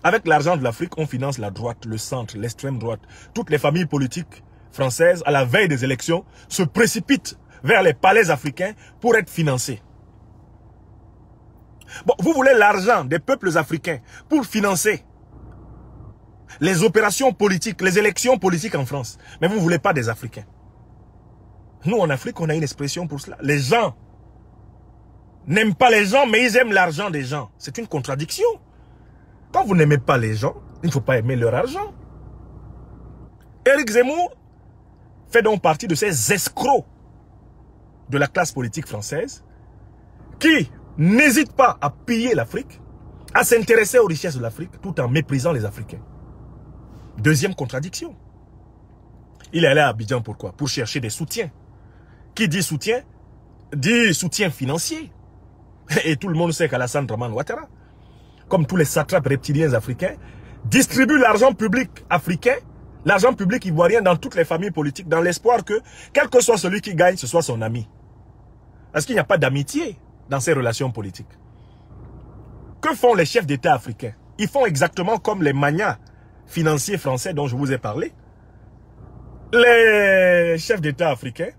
Avec l'argent de l'Afrique, on finance la droite, le centre, l'extrême droite. Toutes les familles politiques françaises, à la veille des élections, se précipitent vers les palais africains pour être financées. Bon, vous voulez l'argent des peuples africains pour financer les opérations politiques, les élections politiques en France. Mais vous ne voulez pas des Africains. Nous, en Afrique, on a une expression pour cela. Les gens n'aiment pas les gens, mais ils aiment l'argent des gens. C'est une contradiction. Quand vous n'aimez pas les gens, il ne faut pas aimer leur argent. Éric Zemmour fait donc partie de ces escrocs de la classe politique française qui n'hésitent pas à piller l'Afrique, à s'intéresser aux richesses de l'Afrique tout en méprisant les Africains. Deuxième contradiction. Il est allé à Abidjan pourquoi? Pour chercher des soutiens. Qui dit soutien? Dit soutien financier. Et tout le monde sait qu'Alassane Dramane Ouattara, comme tous les satrapes reptiliens africains, distribue l'argent public africain, l'argent public ivoirien dans toutes les familles politiques, dans l'espoir que, quel que soit celui qui gagne, ce soit son ami. Parce qu'il n'y a pas d'amitié dans ces relations politiques. Que font les chefs d'État africains? Ils font exactement comme les magnats financiers français dont je vous ai parlé. Les chefs d'État africains,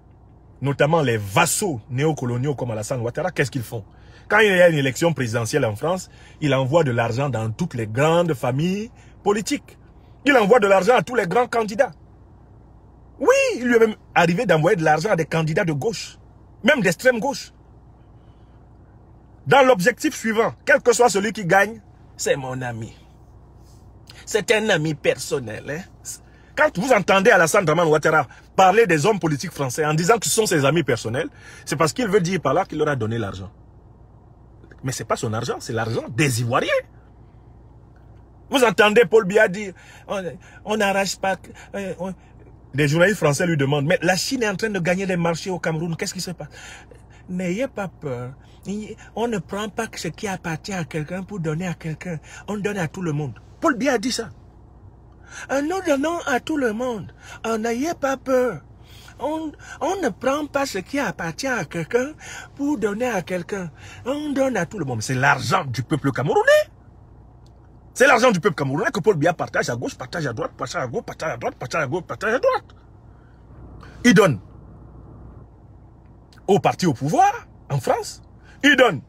notamment les vassaux néocoloniaux comme Alassane Ouattara, qu'est-ce qu'ils font? Quand il y a une élection présidentielle en France, il envoie de l'argent dans toutes les grandes familles politiques. Il envoie de l'argent à tous les grands candidats. Oui, il lui est même arrivé d'envoyer de l'argent à des candidats de gauche, même d'extrême gauche. Dans l'objectif suivant, quel que soit celui qui gagne, c'est mon ami. C'est un ami personnel. Hein? Quand vous entendez Alassane Dramane Ouattara parler des hommes politiques français en disant que ce sont ses amis personnels, c'est parce qu'il veut dire par là qu'il leur a donné l'argent. Mais ce n'est pas son argent, c'est l'argent des Ivoiriens. Vous entendez Paul Biya dire, on n'arrache pas... Des journalistes français lui demandent, mais la Chine est en train de gagner des marchés au Cameroun, qu'est-ce qui se passe? N'ayez pas peur. On ne prend pas ce qui appartient à quelqu'un pour donner à quelqu'un. On donne à tout le monde. Paul Biya a dit ça. Nous donnons à tout le monde. N'ayez pas peur. On ne prend pas ce qui appartient à quelqu'un pour donner à quelqu'un. On donne à tout le monde. C'est l'argent du peuple camerounais. C'est l'argent du peuple camerounais que Paul Biya partage à gauche, partage à droite, partage à gauche, partage à droite, partage à gauche, partage à droite. Il donne au parti au pouvoir en France. Il donne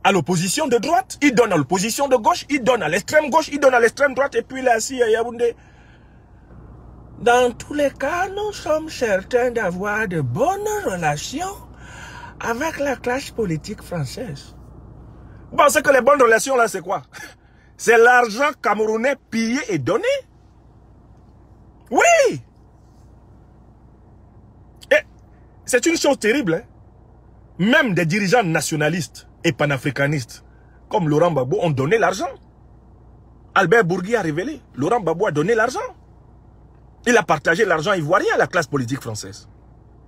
à l'opposition de droite. Il donne à l'opposition de gauche. Il donne à l'extrême gauche. Il donne à l'extrême droite. Et puis là, assis à Yaoundé. Dans tous les cas, nous sommes certains d'avoir de bonnes relations avec la classe politique française. Vous pensez que les bonnes relations là, c'est quoi? C'est l'argent camerounais pillé et donné. Oui. Et c'est une chose terrible. Hein? Même des dirigeants nationalistes et panafricanistes, comme Laurent Gbagbo, ont donné l'argent. Albert Bourgui a révélé. Laurent Gbagbo a donné l'argent. Il a partagé l'argent ivoirien à la classe politique française.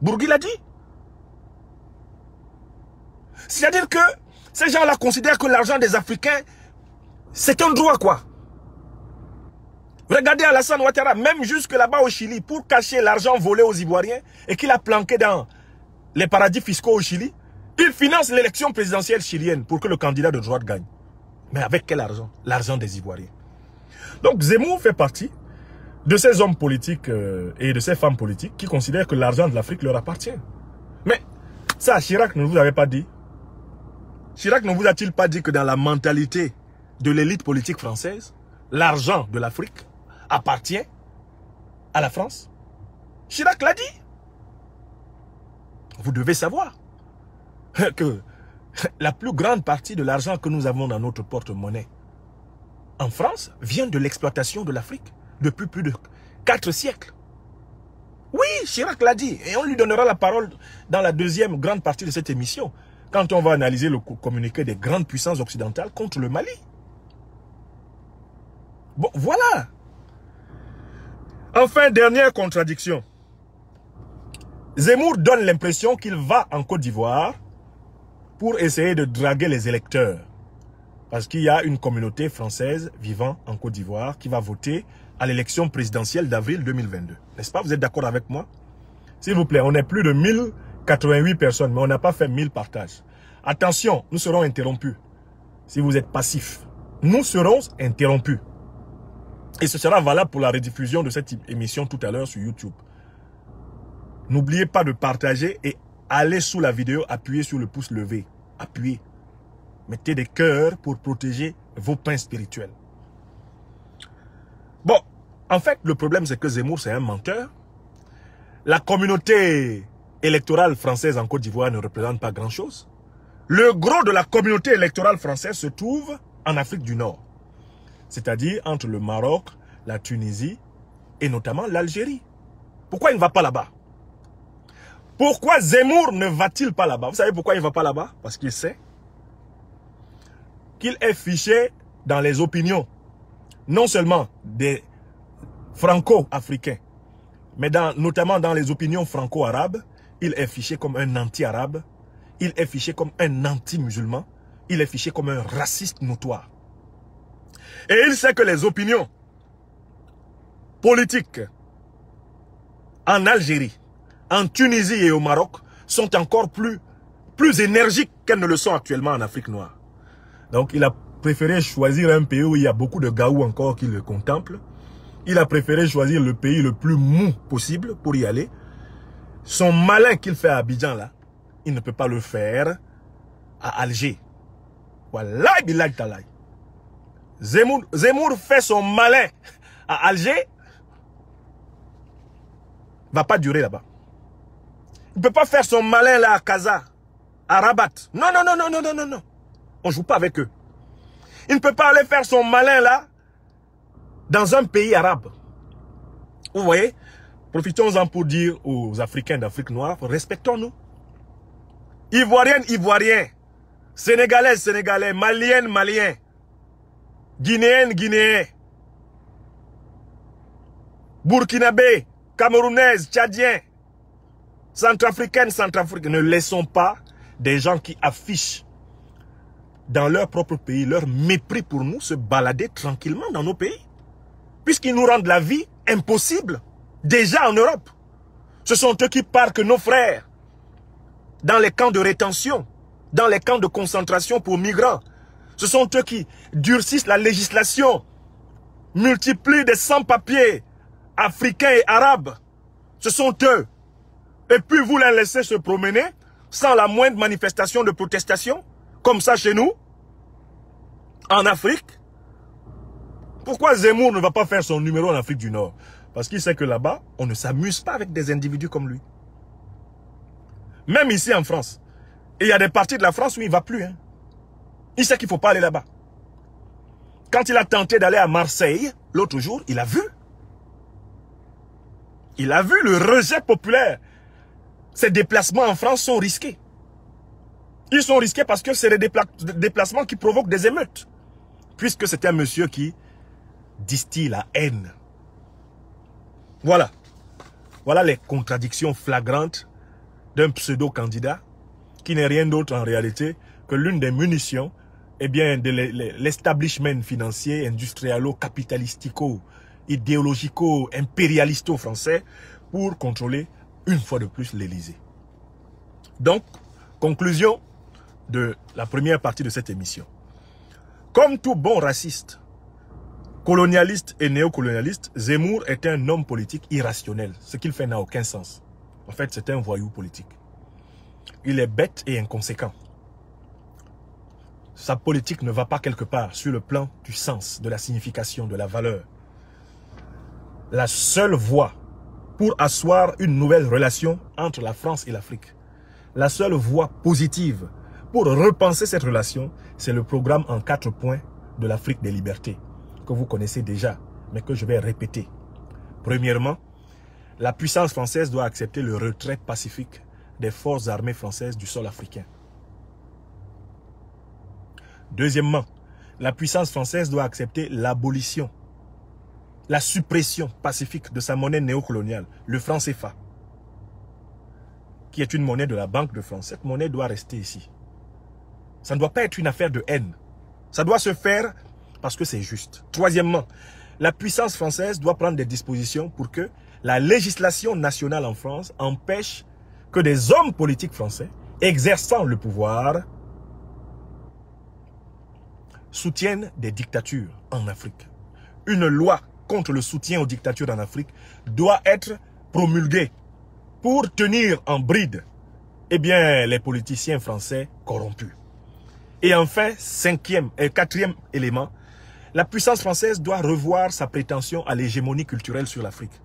Bourgui l'a dit. C'est-à-dire que ces gens-là considèrent que l'argent des Africains, c'est un droit, quoi. Regardez Alassane Ouattara, même jusque là-bas au Chili, pour cacher l'argent volé aux Ivoiriens et qu'il a planqué dans les paradis fiscaux au Chili, il finance l'élection présidentielle chilienne pour que le candidat de droite gagne. Mais avec quel argent? L'argent des Ivoiriens. Donc Zemmour fait partie de ces hommes politiques et de ces femmes politiques qui considèrent que l'argent de l'Afrique leur appartient. Mais ça, Chirac ne vous avait pas dit. Chirac ne vous a-t-il pas dit que dans la mentalité de l'élite politique française, l'argent de l'Afrique appartient à la France? Chirac l'a dit. Vous devez savoir que la plus grande partie de l'argent que nous avons dans notre porte-monnaie en France vient de l'exploitation de l'Afrique depuis plus de 4 siècles. Oui, Chirac l'a dit. Et on lui donnera la parole dans la deuxième grande partie de cette émission, quand on va analyser le communiqué des grandes puissances occidentales contre le Mali. Bon, voilà. Enfin, dernière contradiction. Zemmour donne l'impression qu'il va en Côte d'Ivoire pour essayer de draguer les électeurs. Parce qu'il y a une communauté française vivant en Côte d'Ivoire qui va voter à l'élection présidentielle d'avril 2022. N'est-ce pas? Vous êtes d'accord avec moi? S'il vous plaît, on est plus de 1088 personnes, mais on n'a pas fait 1000 partages. Attention, nous serons interrompus. Si vous êtes passif, nous serons interrompus. Et ce sera valable pour la rediffusion de cette émission tout à l'heure sur YouTube. N'oubliez pas de partager et allez sous la vidéo, appuyez sur le pouce levé. Appuyez. Mettez des cœurs pour protéger vos pains spirituels. Bon, en fait, le problème c'est que Zemmour c'est un menteur. La communauté électorale française en Côte d'Ivoire ne représente pas grand-chose. Le gros de la communauté électorale française se trouve en Afrique du Nord. C'est-à-dire entre le Maroc, la Tunisie et notamment l'Algérie. Pourquoi il ne va pas là-bas? Pourquoi Zemmour ne va-t-il pas là-bas? Vous savez pourquoi il ne va pas là-bas? Parce qu'il sait qu'il est fiché dans les opinions, non seulement des franco-africains, mais notamment dans les opinions franco-arabes. Il est fiché comme un anti-arabe, il est fiché comme un anti-musulman, il est fiché comme un raciste notoire. Et il sait que les opinions politiques en Algérie, en Tunisie et au Maroc sont encore plus énergiques qu'elles ne le sont actuellement en Afrique noire. Donc il a préféré choisir un pays où il y a beaucoup de gaou encore qui le contemplent. Il a préféré choisir le pays le plus mou possible pour y aller. Son malin qu'il fait à Abidjan là, il ne peut pas le faire à Alger. Wallahi billahi talaï. Zemmour fait son malin à Alger. Va pas durer là-bas. Il ne peut pas faire son malin là à Casa, à Rabat. Non, non, non, non, non, non, non, non. On ne joue pas avec eux. Il ne peut pas aller faire son malin là dans un pays arabe. Vous voyez? Profitons-en pour dire aux Africains d'Afrique noire, respectons-nous. Ivoiriennes, Ivoiriens. Sénégalaises, Sénégalais. Maliennes, Maliens. Guinéennes, Guinéens. Burkinabé, Camerounaises, Tchadiens. Centrafricaines, Centrafricains. Ne laissons pas des gens qui affichent dans leur propre pays leur mépris pour nous se balader tranquillement dans nos pays. Puisqu'ils nous rendent la vie impossible. Déjà en Europe. Ce sont eux qui parquent nos frères dans les camps de rétention, dans les camps de concentration pour migrants. Ce sont eux qui durcissent la législation, multiplient des sans-papiers africains et arabes. Ce sont eux. Et puis vous les laissez se promener sans la moindre manifestation de protestation, comme ça chez nous, en Afrique. Pourquoi Zemmour ne va pas faire son numéro en Afrique du Nord? Parce qu'il sait que là-bas, on ne s'amuse pas avec des individus comme lui. Même ici en France. Et il y a des parties de la France où il ne va plus. Hein. Il sait qu'il ne faut pas aller là-bas. Quand il a tenté d'aller à Marseille, l'autre jour, il a vu. Il a vu le rejet populaire. Ces déplacements en France sont risqués. Ils sont risqués parce que c'est des déplacements qui provoquent des émeutes. Puisque c'est un monsieur qui distille la haine. Voilà. Voilà les contradictions flagrantes d'un pseudo-candidat qui n'est rien d'autre en réalité que l'une des munitions de l'establishment financier, industrialo-capitalistico, idéologico-impérialisto français pour contrôler une fois de plus l'Élysée. Donc, conclusion de la première partie de cette émission. Comme tout bon raciste, colonialiste et néocolonialiste, Zemmour est un homme politique irrationnel. Ce qu'il fait n'a aucun sens. En fait, c'est un voyou politique. Il est bête et inconséquent. Sa politique ne va pas quelque part sur le plan du sens, de la signification, de la valeur. La seule voie pour asseoir une nouvelle relation entre la France et l'Afrique, la seule voie positive pour repenser cette relation, c'est le programme en 4 points de l'Afrique des libertés, que vous connaissez déjà, mais que je vais répéter. Premièrement, la puissance française doit accepter le retrait pacifique des forces armées françaises du sol africain. Deuxièmement, la puissance française doit accepter l'abolition, la suppression pacifique de sa monnaie néocoloniale, le franc CFA, qui est une monnaie de la Banque de France. Cette monnaie doit rester ici. Ça ne doit pas être une affaire de haine. Ça doit se faire parce que c'est juste. Troisièmement, la puissance française doit prendre des dispositions pour que la législation nationale en France empêche que des hommes politiques français exerçant le pouvoir soutiennent des dictatures en Afrique. Une loi contre le soutien aux dictatures en Afrique doit être promulguée pour tenir en bride les politiciens français corrompus. Et enfin, quatrième élément, la puissance française doit revoir sa prétention à l'hégémonie culturelle sur l'Afrique,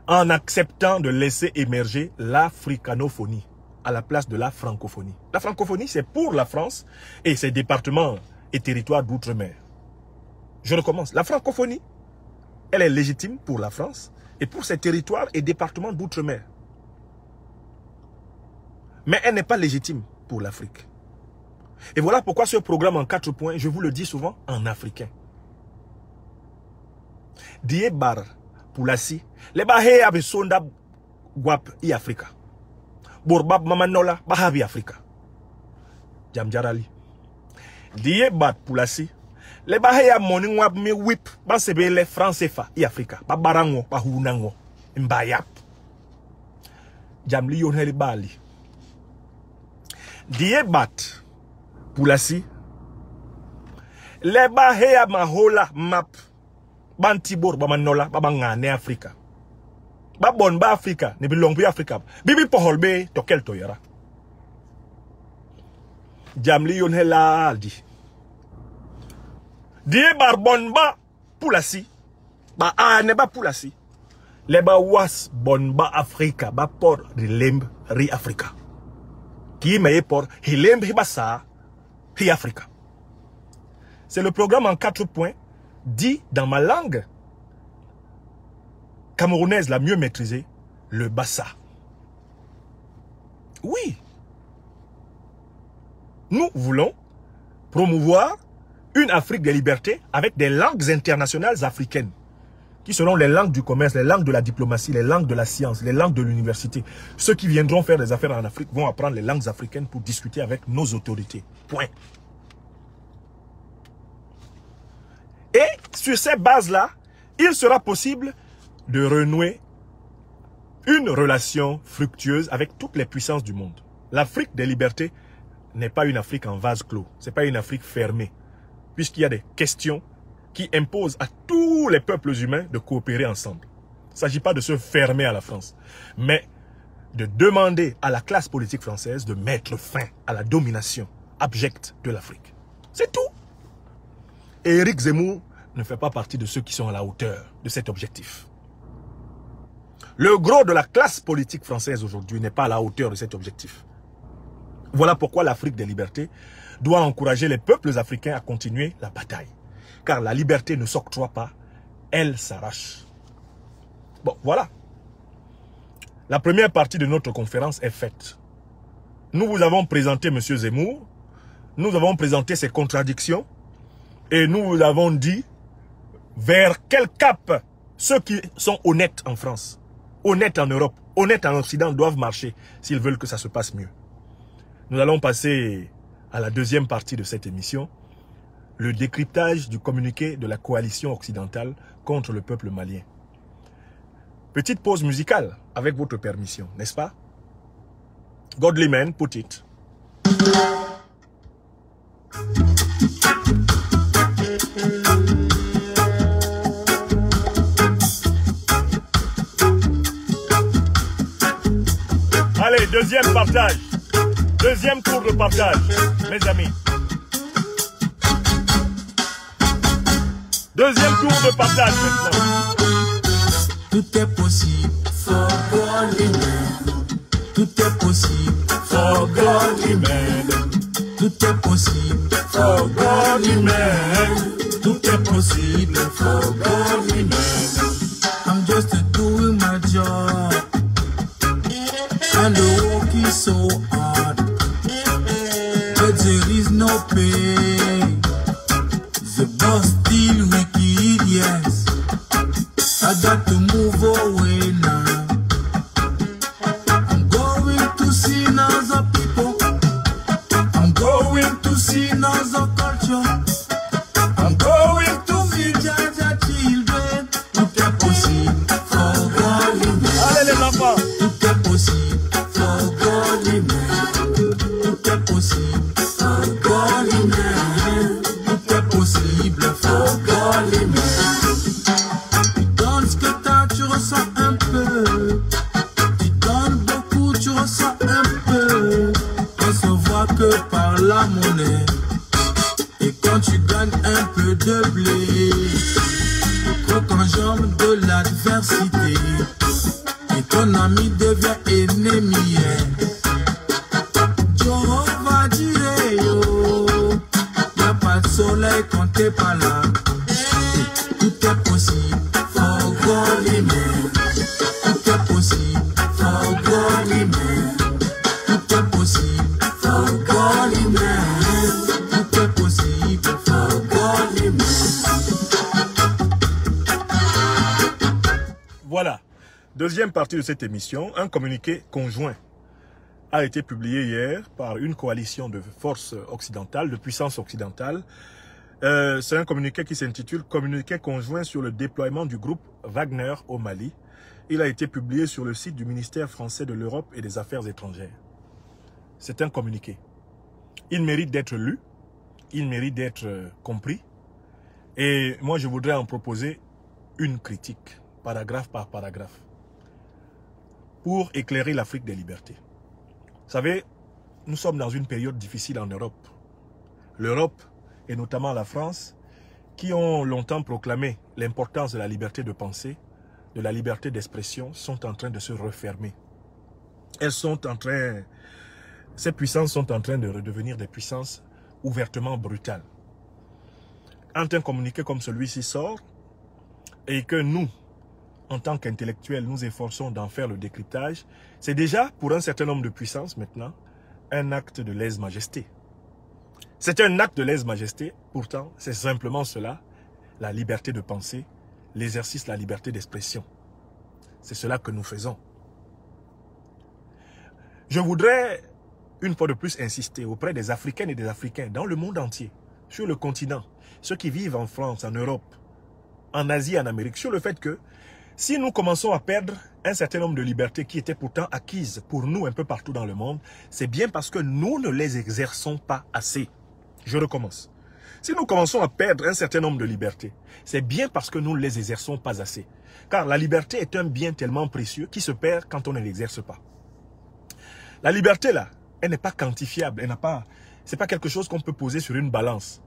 en acceptant de laisser émerger l'africanophonie à la place de la francophonie. La francophonie, c'est pour la France et ses départements et territoires d'outre-mer. Je recommence. La francophonie, elle est légitime pour la France et pour ses territoires et départements d'outre-mer. Mais elle n'est pas légitime pour l'Afrique. Et voilà pourquoi ce programme en 4 points, je vous le dis souvent, en africain. Die bar pulasi, le bahe abisonda guap i Afrika. Borbab mamanola bahabi Afrika. Jamjarali. Die bar pulasi, le bahe ya moni wap mi whip basebe le francefa i Afrika. Ba barango, ba hunango, mbayap. Jamli yon heli bali. Die bat Pulasi, le bahe ya mahola map bantibor bamanola babangane Afrika. Babon ba Afrika, ne bilong bi Afrika. Bibi poholbe tokel toyara. Jamli yon helaldi. Die barbon ba Pulasi, ba ane ba Pulasi. Le ba was bon ba Afrika, ba por rimb ri Afrika. Qui me por hilemb hibasa hi Afrika. C'est le programme en 4 points dit dans ma langue camerounaise la mieux maîtrisée, le Bassa. Oui. Nous voulons promouvoir une Afrique des libertés avec des langues internationales africaines, qui seront les langues du commerce, les langues de la diplomatie, les langues de la science, les langues de l'université. Ceux qui viendront faire des affaires en Afrique vont apprendre les langues africaines pour discuter avec nos autorités. Point. Et sur ces bases-là, il sera possible de renouer une relation fructueuse avec toutes les puissances du monde. L'Afrique des libertés n'est pas une Afrique en vase clos. Ce n'est pas une Afrique fermée. Puisqu'il y a des questions qui imposent à tous les peuples humains de coopérer ensemble. Il ne s'agit pas de se fermer à la France, mais de demander à la classe politique française de mettre fin à la domination abjecte de l'Afrique. C'est tout. Et Éric Zemmour ne fait pas partie de ceux qui sont à la hauteur de cet objectif. Le gros de la classe politique française aujourd'hui n'est pas à la hauteur de cet objectif. Voilà pourquoi l'Afrique des libertés doit encourager les peuples africains à continuer la bataille. Car la liberté ne s'octroie pas, elle s'arrache. Bon, voilà. La première partie de notre conférence est faite. Nous vous avons présenté M. Zemmour, nous avons présenté ses contradictions, et nous vous avons dit vers quel cap ceux qui sont honnêtes en France, honnêtes en Europe, honnêtes en Occident doivent marcher s'ils veulent que ça se passe mieux. Nous allons passer à la deuxième partie de cette émission, le décryptage du communiqué de la coalition occidentale contre le peuple malien. Petite pause musicale, avec votre permission, n'est-ce pas? Godly man put it. Allez, deuxième partage. Deuxième tour de partage, mes amis. Deuxième tour de partage maintenant. Tout est possible for godly men. Tout est possible for godly men. Tout est possible for godly men. Tout est possible for godly men. I'm just doing my job, and the work is so hard, but there is no pay. The boss still wicked, yes. I got to move away now. I'm going to see another people. I'm going to see another culture. I'm going to see Jaja children. Tout est possible for godly men. Allez les enfants. Tout est possible for godly men. Tout est possible for godly men. Tout est possible for godly men. Tu ressens un peu, tu donnes beaucoup, tu ressens un peu. On se voit que par la monnaie. Et quand tu gagnes un peu de blé, croque en jambe de l'adversité, et ton ami devient ennemi. Jehovah Jireh, yo, y'a pas de soleil quand t'es pas là. Et tout est possible. Godly man, tout est possible for godly man. Tout est possible for godly man. Tout est possible for godly man. Voilà, deuxième partie de cette émission, un communiqué conjoint a été publié hier par une coalition de forces occidentales, de puissances occidentales. C'est un communiqué qui s'intitule « Communiqué conjoint sur le déploiement du groupe Wagner au Mali ». Il a été publié sur le site du ministère français de l'Europe et des Affaires étrangères. C'est un communiqué. Il mérite d'être lu, il mérite d'être compris. Et moi, je voudrais en proposer une critique, paragraphe par paragraphe, pour éclairer l'Afrique des libertés. Vous savez, nous sommes dans une période difficile en Europe. L'Europe, et notamment la France, qui ont longtemps proclamé l'importance de la liberté de penser, de la liberté d'expression, sont en train de se refermer. Ces puissances sont en train de redevenir des puissances ouvertement brutales. Quand un communiqué comme celui-ci sort, et que nous, en tant qu'intellectuels, nous efforçons d'en faire le décryptage, c'est déjà, pour un certain nombre de puissances maintenant, un acte de lèse-majesté. C'est un acte de lèse-majesté, pourtant, c'est simplement cela, la liberté de penser, l'exercice de la liberté d'expression. C'est cela que nous faisons. Je voudrais, une fois de plus, insister auprès des Africaines et des Africains dans le monde entier, sur le continent, ceux qui vivent en France, en Europe, en Asie, en Amérique, sur le fait que si nous commençons à perdre un certain nombre de libertés qui étaient pourtant acquises pour nous un peu partout dans le monde, c'est bien parce que nous ne les exerçons pas assez. Je recommence. Si nous commençons à perdre un certain nombre de libertés, c'est bien parce que nous ne les exerçons pas assez. Car la liberté est un bien tellement précieux qui se perd quand on ne l'exerce pas. La liberté, là, elle n'est pas quantifiable. C'est pas quelque chose qu'on peut poser sur une balance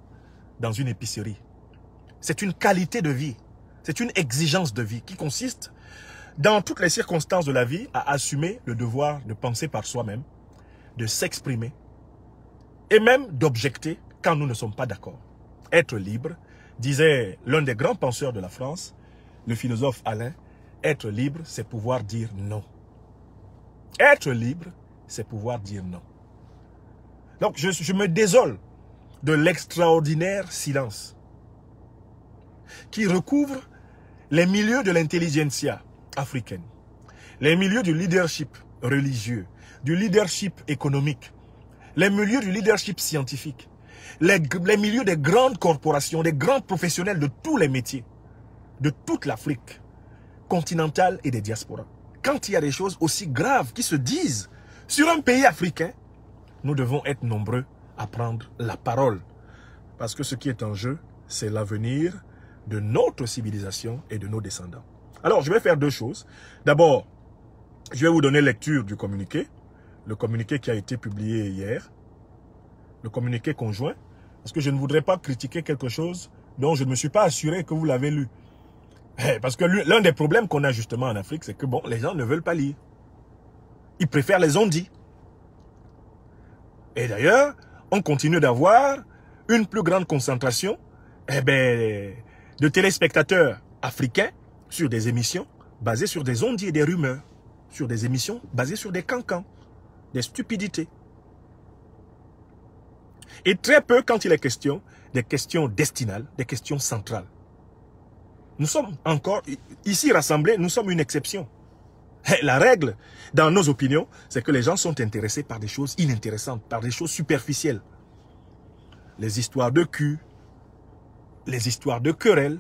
dans une épicerie. C'est une qualité de vie. C'est une exigence de vie qui consiste, dans toutes les circonstances de la vie, à assumer le devoir de penser par soi-même, de s'exprimer et même d'objecter quand nous ne sommes pas d'accord. Être libre, disait l'un des grands penseurs de la France, le philosophe Alain, être libre, c'est pouvoir dire non. Être libre, c'est pouvoir dire non. Donc je me désole de l'extraordinaire silence qui recouvre les milieux de l'intelligentsia africaine, les milieux du leadership religieux, du leadership économique, les milieux du leadership scientifique, les milieux des grandes corporations, des grands professionnels de tous les métiers, de toute l'Afrique continentale et des diasporas. Quand il y a des choses aussi graves qui se disent sur un pays africain, nous devons être nombreux à prendre la parole. Parce que ce qui est en jeu, c'est l'avenir de notre civilisation et de nos descendants. Alors, je vais faire deux choses. D'abord, je vais vous donner lecture du communiqué. Le communiqué qui a été publié hier. Le communiqué conjoint. Parce que je ne voudrais pas critiquer quelque chose dont je ne me suis pas assuré que vous l'avez lu. Parce que l'un des problèmes qu'on a justement en Afrique, c'est que bon, les gens ne veulent pas lire. Ils préfèrent les on-dit. Et d'ailleurs, on continue d'avoir une plus grande concentration de téléspectateurs africains sur des émissions basées sur des on-dit et des rumeurs, sur des émissions basées sur des cancans, des stupidités. Et très peu quand il est question des questions destinales, des questions centrales. Nous sommes encore, ici rassemblés, nous sommes une exception. La règle, dans nos opinions, c'est que les gens sont intéressés par des choses inintéressantes, par des choses superficielles. Les histoires de cul, les histoires de querelles.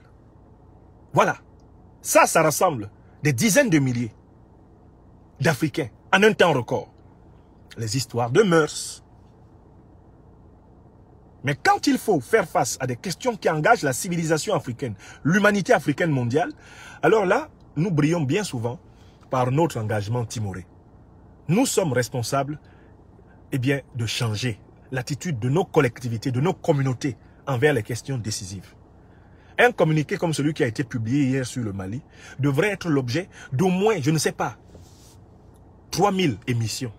Voilà. Ça rassemble des dizaines de milliers d'Africains en un temps record. Les histoires de mœurs. Mais quand il faut faire face à des questions qui engagent la civilisation africaine, l'humanité africaine mondiale, alors là, nous brillons bien souvent par notre engagement timoré. Nous sommes responsables de changer l'attitude de nos collectivités, de nos communautés envers les questions décisives. Un communiqué comme celui qui a été publié hier sur le Mali devrait être l'objet d'au moins, je ne sais pas, 3000 émissions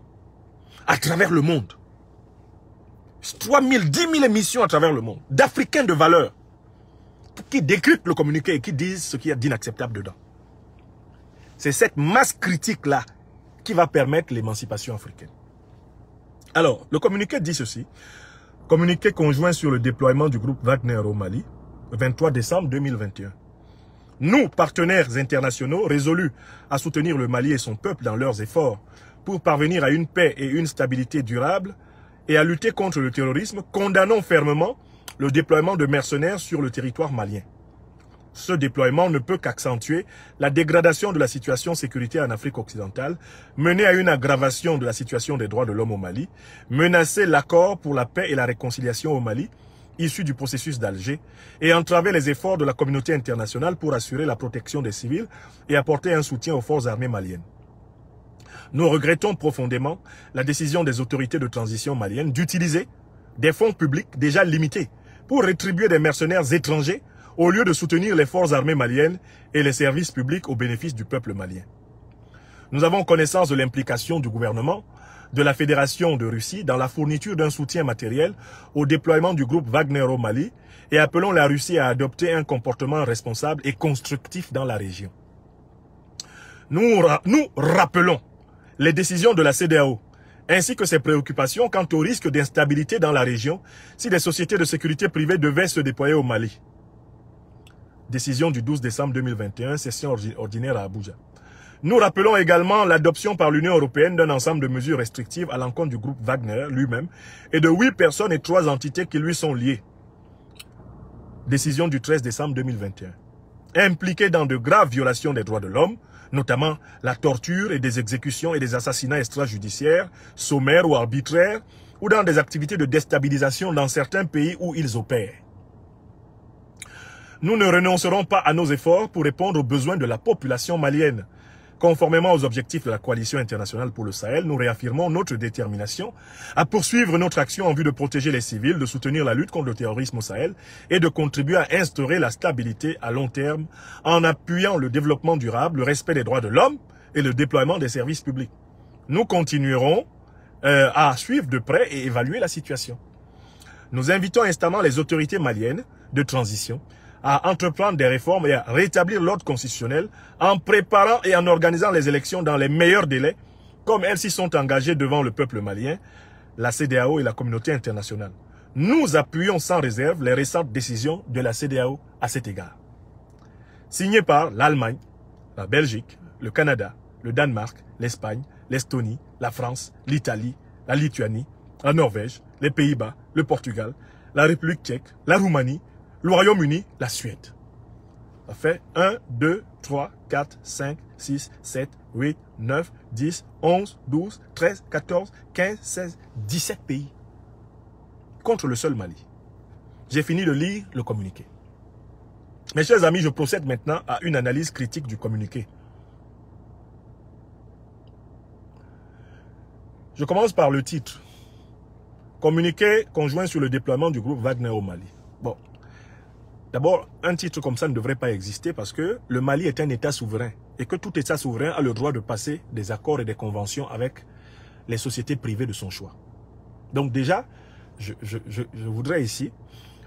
à travers le monde. 3000, 10 000 émissions à travers le monde, d'Africains de valeur, qui décryptent le communiqué et qui disent ce qu'il y a d'inacceptable dedans. C'est cette masse critique-là qui va permettre l'émancipation africaine. Alors, le communiqué dit ceci. Communiqué conjoint sur le déploiement du groupe Wagner au Mali, 23 décembre 2021. Nous, partenaires internationaux, résolus à soutenir le Mali et son peuple dans leurs efforts pour parvenir à une paix et une stabilité durable et à lutter contre le terrorisme, condamnons fermement le déploiement de mercenaires sur le territoire malien. Ce déploiement ne peut qu'accentuer la dégradation de la situation sécuritaire en Afrique occidentale, mener à une aggravation de la situation des droits de l'homme au Mali, menacer l'accord pour la paix et la réconciliation au Mali, issu du processus d'Alger, et entraver les efforts de la communauté internationale pour assurer la protection des civils et apporter un soutien aux forces armées maliennes. Nous regrettons profondément la décision des autorités de transition maliennes d'utiliser des fonds publics déjà limités pour rétribuer des mercenaires étrangers au lieu de soutenir les forces armées maliennes et les services publics au bénéfice du peuple malien. Nous avons connaissance de l'implication du gouvernement de la Fédération de Russie dans la fourniture d'un soutien matériel au déploiement du groupe Wagner au Mali et appelons la Russie à adopter un comportement responsable et constructif dans la région. Nous rappelons les décisions de la CEDEAO, ainsi que ses préoccupations quant au risque d'instabilité dans la région si des sociétés de sécurité privées devaient se déployer au Mali. Décision du 12 décembre 2021, session ordinaire à Abuja. Nous rappelons également l'adoption par l'Union européenne d'un ensemble de mesures restrictives à l'encontre du groupe Wagner lui-même et de 8 personnes et 3 entités qui lui sont liées. Décision du 13 décembre 2021. Impliqués dans de graves violations des droits de l'homme, notamment la torture et des exécutions et des assassinats extrajudiciaires, sommaires ou arbitraires, ou dans des activités de déstabilisation dans certains pays où ils opèrent. Nous ne renoncerons pas à nos efforts pour répondre aux besoins de la population malienne. Conformément aux objectifs de la coalition internationale pour le Sahel, nous réaffirmons notre détermination à poursuivre notre action en vue de protéger les civils, de soutenir la lutte contre le terrorisme au Sahel et de contribuer à instaurer la stabilité à long terme en appuyant le développement durable, le respect des droits de l'homme et le déploiement des services publics. Nous continuerons à suivre de près et évaluer la situation. Nous invitons instamment les autorités maliennes de transition à entreprendre des réformes et à rétablir l'ordre constitutionnel en préparant et en organisant les élections dans les meilleurs délais, comme elles s'y sont engagées devant le peuple malien, la CEDEAO et la communauté internationale. Nous appuyons sans réserve les récentes décisions de la CEDEAO à cet égard. Signées par l'Allemagne, la Belgique, le Canada, le Danemark, l'Espagne, l'Estonie, la France, l'Italie, la Lituanie, la Norvège, les Pays-Bas, le Portugal, la République tchèque, la Roumanie, le Royaume-Uni, la Suède. Ça fait 1, 2, 3, 4, 5, 6, 7, 8, 9, 10, 11, 12, 13, 14, 15, 16, 17 pays. Contre le seul Mali. J'ai fini de lire le communiqué. Mes chers amis, je procède maintenant à une analyse critique du communiqué. Je commence par le titre. Communiqué conjoint sur le déploiement du groupe Wagner au Mali. Bon. D'abord, un titre comme ça ne devrait pas exister parce que le Mali est un État souverain et que tout État souverain a le droit de passer des accords et des conventions avec les sociétés privées de son choix. Donc déjà, je voudrais ici